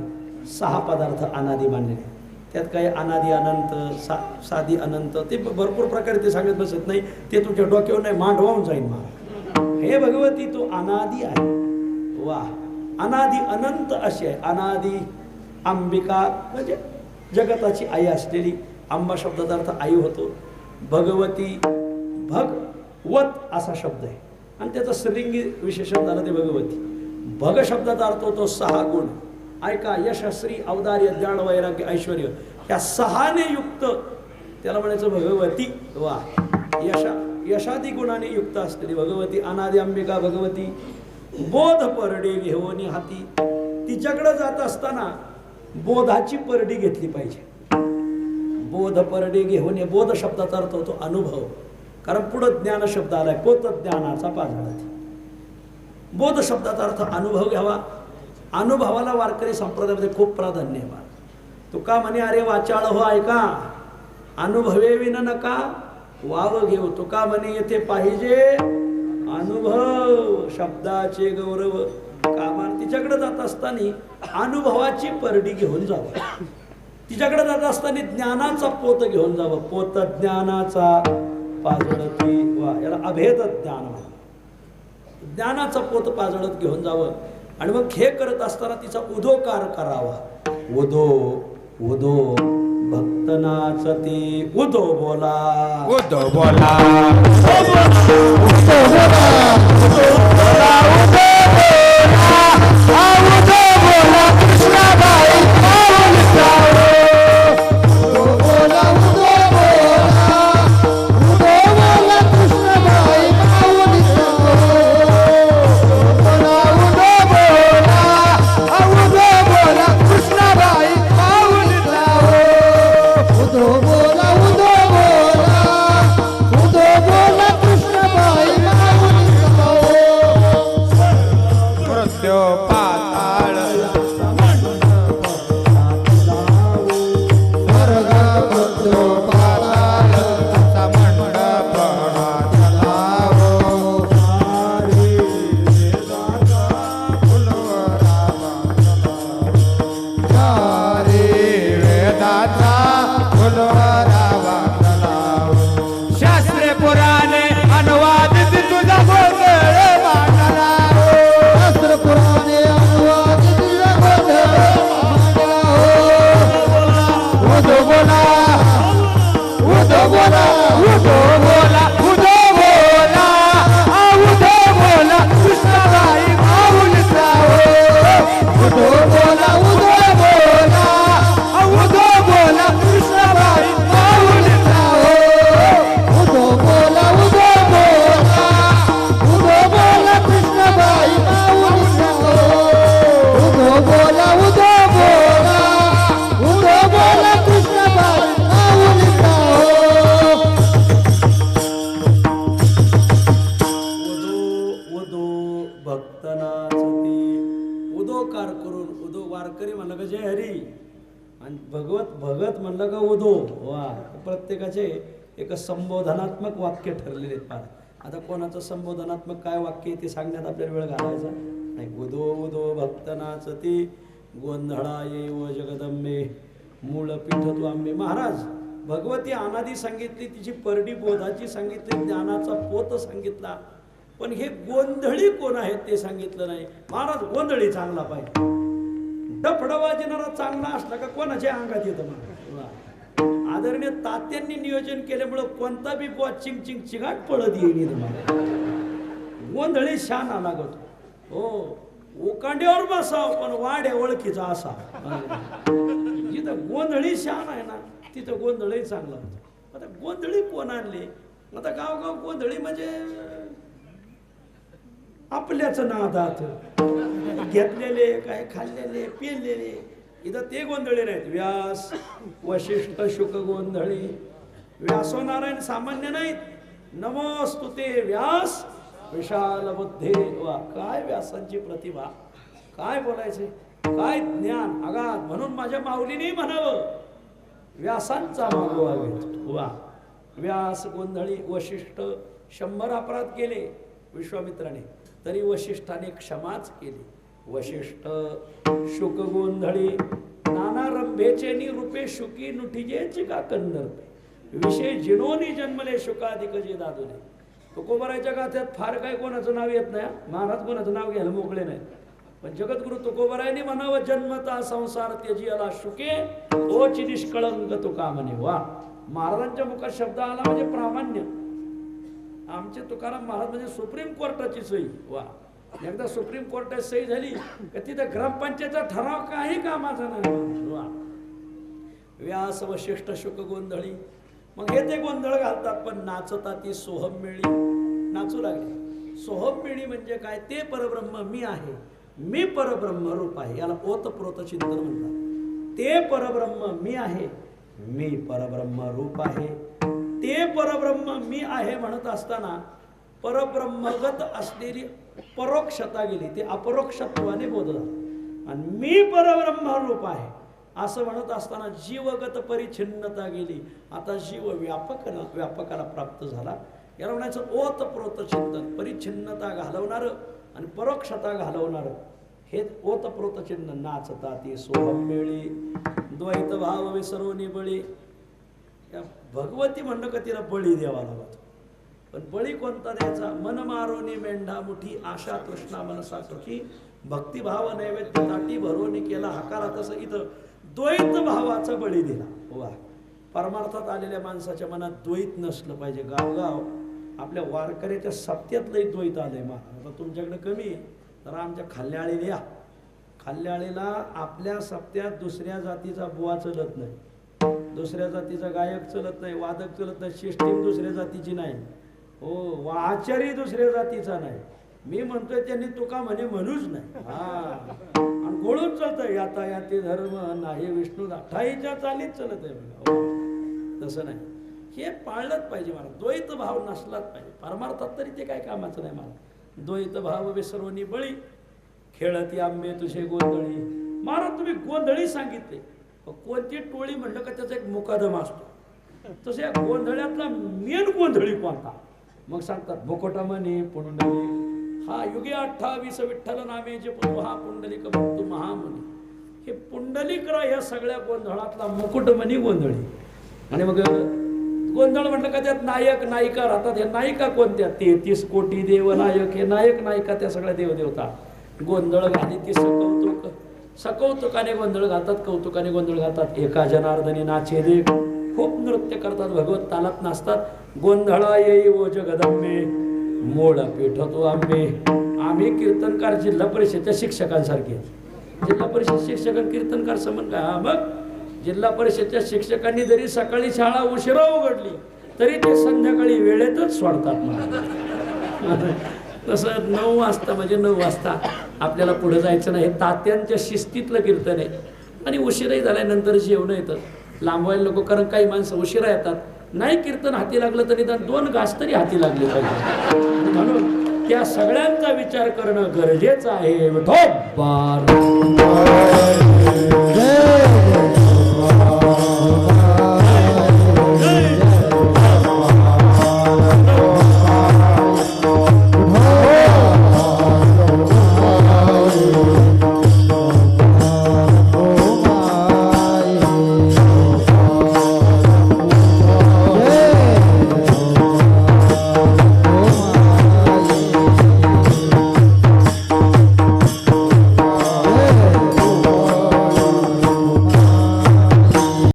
[SPEAKER 1] 6 पदार्थ अनादी मानलेले. त्यात काही अनादी अनंत, साधी अनंत, ते भरपूर प्रकारे ते सांगत बसत नाही. ते तुमच्या डोक्यावर नाही मांडवाहून जाईल मला. हे भगवती तू अनादी आहे. वा, अनादी अनंत अशी आहे. अनादी अंबिका म्हणजे जगताची आई असलेली. अंबा शब्दाचा अर्थ आई होतो. भगवती, भगवत असा शब्द आहे आणि त्याचा स्त्रीलिंगी विशेषण झालं ते भगवती. भग शब्दाचा अर्थ होतो 6 गुण. ऐका, यश, श्री, औदार्य, ज्ञान, वैराग्य, ऐश्वर्य, या 6ने युक्त त्याला म्हणायचं भगवती. वा, यशादी गुणाने युक्त असलेली भगवती अनादी अंबिका भगवती. बोध परडे घेऊन हाती. तिच्याकडे जात असताना बोधाची परडी घेतली पाहिजे. बोध परडे घेऊन, बोध शब्दाचा अर्थ होतो अनुभव. कारण पुढं ज्ञान शब्द आलाय, पोत ज्ञानाचा पाजळा. बोध शब्दाचा अर्थ अनुभव घ्यावा. अनुभवाला वारकरी संप्रदायामध्ये खूप प्राधान्य आहे. तुका म्हणे अरे वाचाळ हो ऐका, अनुभवे विन नका वाव घेऊ. तुका म्हणे येथे पाहिजे अनुभव. शब्दाचे गौरव कामा. तिच्याकडे जात असताना अनुभवाची परडी घेऊन जावं. तिच्याकडे जात असताना ज्ञानाचा पोत घेऊन जावं. पोत ज्ञानाचा पाजळती. वा, याला अभेद ज्ञान. ज्ञानाचा पोत पाजळत घेऊन जावं. आणि मग हे करत असताना तिचा उदोकार करावा. उदो उदो भक्त नाचती. उदो बोला,
[SPEAKER 2] उदो बोला,
[SPEAKER 1] प्रत्येकाचे एक संबोधनात्मक वाक्य ठरलेले आहेत. आता कोणाचं संबोधनात्मक काय वाक्य ते सांगण्यात आपल्याला वेळ घालायचा नाही. उदो उदो भक्त नाचती गोंधळा येव जगदंबे मूळ पीठ तू आंबे. महाराज, भगवती अनादी सांगितली, तिची परडी बोधाची सांगितली, ज्ञानाचा पोत सांगितला, पण हे गोंधळी कोण आहेत ते सांगितलं नाही. महाराज, गोंधळी चांगला पाहिजे. डफडा वाजणारा चांगला असला का कोणाच्या अंगात येतं. आदरणीय तात्यांनी नियोजन केल्यामुळं कोणता बी बुवा चिंग चिंग चिंगाट पळत येईल. गोंधळी शाना लागत. हो, ओकांड्यावर बसाव पण वाड्या ओळखीचा असा. जिथं गोंधळी शान आहे ना तिथं गोंधळी चांगला होतं. आता गोंधळी कोण आणले? आता गावगाव गोंधळी म्हणजे आपल्याच नादात घेतलेले, काय खाल्लेले, पिलेले. इथं ते गोंधळी नाहीत. व्यास, वशिष्ठ, शुक गोंधळी. व्यासोनारायण सामान्य नाहीत. नमोस्तुते व्यास विशाल बुद्धे. वा, काय व्यासांची प्रतिभा, काय बोलायचे. काय ज्ञान अगाध. म्हणून माझ्या माऊलीने म्हणावं व्यासांचा मागोवा घेतो. वा व्यास गोंधळी वशिष्ठ 100 अपराध केले विश्वामित्राने, तरी वशिष्ठाने क्षमाच केली. वशिष्ठ शुक गोंधळी नाना रंभेचे रूपे शुकी नुठिजेची का कंदर्पे विषय जिनोनी जन्मले शुकाधिक जे दादुले. तुकोबाराच्या गाथ्यात फार काय कोणाचं नाव येत नाही. महाराज कोणाचं नाव घ्यायला मोकळे नाही, पण जगद्गुरु तुकोबारायांनी म्हणावं जन्मता संसार त्यजी आला शुके ओची निष्कळंक तुका म्हणे. वा महाराजांच्या मुखात शब्द आला म्हणजे प्रामाण्य. आमचे तुकाराम महाराज म्हणजे सुप्रीम कोर्टाची सही. वा एकदा सुप्रीम कोर्टात सही झाली का तिथं ग्रामपंचायतचा ठराव काही कामाचा नाही. वा व्यास वशिष्ठ शुक गोंधळी. मग हे ते गोंधळ घालतात, पण नाचता ती सोहम मिळी. नाचू लागले. सोहम मिळी म्हणजे काय? ते परब्रह्म मी आहे, मी परब्रह्म रूप आहे. याला ओतप्रोत चिंतन म्हणतात. ते परब्रह्म मी आहे, मी परब्रह्म रूप आहे. ते परब्रह्म मी आहे म्हणत असताना परब्रह्मगत असलेली परोक्षता गेली, ते अपरोक्षत्वाने बोधला. आणि मी परब्रह्म रूप आहे असं म्हणत असताना जीवगत परिच्छिन्नता गेली. आता जीव व्यापकाला प्राप्त झाला. याला म्हणायचं ओतप्रोत चिंतन. परिच्छिन्नता घालवणार आणि परोक्षता घालवणार हे ओतप्रोत चिन्ह. नाचता ती सोहम मिळी द्वैत भाव विसरोनी बळी. या भगवती म्हणणं का तिला बळी द्यावा लागतो, पण बळी कोणता द्यायचा? मन मारोनी मेंढा मुठी आशा तृष्णा मनसा सुखी भक्तिभाव नैवेद्य ताटी भरोनी केला हकारा. तसं इथं द्वैत भावाचा बळी दिला. वा परमार्थात आलेल्या माणसाच्या मनात द्वैत नसलं पाहिजे. गावगाव आपल्या वारकऱ्याच्या सप्त्यातलंही द्वैत आलंय. आता तुमच्याकडे कमी आहे, तर आमच्या खाल्ल्याळीला या. खाल्ल्याळीला आपल्या सप्त्यात दुसऱ्या जातीचा बुवा चलत नाही, दुसऱ्या जातीचा गायक चलत नाही, वादक चलत नाही, सिस्टीम दुसऱ्या जातीची नाही, हो आचार्य दुसऱ्या जातीचा नाही. मी म्हणतोय त्यांनी तुका म्हणे म्हणूच नाही. हा आणि गोळून चालतंय यातायाती धर्म नाही विष्णू ठाईच्या चालीत चलत आहे. तसं नाही, हे पाळलंच पाहिजे. मला द्वैत भाव नसलाच पाहिजे. परमार्थात तरी ते काय कामाचं नाही. मला द्वैत भाव विसरोनी बळी खेळती आंबे तुझे गोंधळी. महाराज तुम्ही गोंधळी सांगितले, कोणती टोळी म्हणलं का त्याचा एक मुकादमा असतो. तसे या गोंधळ्यातला मेन गोंधळी कोणता? मग सांगतात मुकुटमणी पुंडलिक हा युगे 28 विठ्ठल नामे जे हा पुंडलिक भक्तु महामुनी. हे पुंडलिक या सगळ्या गोंधळातला मुकुटमणी गोंधळी. आणि मग गोंधळ म्हटलं का त्यात नायक नायिका राहतात. हे नायिका कोणत्या? 33 कोटी देवनायक. हे नायक नायिका त्या सगळ्या देवदेवता. गोंधळ घाली ती सकौतुकाने गोंधळ घालतात, कौतुकाने गोंधळ घालतात. एका जनार्दनी नाचे दे खूप नृत्य करतात, भगवत तालात नाचतात. गोंधळा येई ओ जगदंबे मोळ पेठतो आंबे. आम्ही कीर्तनकार जिल्हा परिषदच्या शिक्षकांसारखे. जिल्हा परिषद शिक्षक कीर्तनकार समन काय? हा मग जिल्हा परिषदच्या शिक्षकांनी जरी सकाळी शाळा उशिरा उघडली तरी ते संध्याकाळी वेळेतच सोडतात. मला तसं 9 वाजता म्हणजे 9 वाजता आपल्याला पुढे जायचं नाही. तात्यांच्या शिस्तीतलं कीर्तन आहे. आणि उशिराही झाल्यानंतर जेवण येतं. लांबवायला लोक, कारण काही माणसं उशिरा येतात. नाही कीर्तन हाती लागलं तरी 2 घास तरी हाती लागले पाहिजे. म्हणून त्या सगळ्यांचा विचार करणं गरजेचं आहे. विठोबा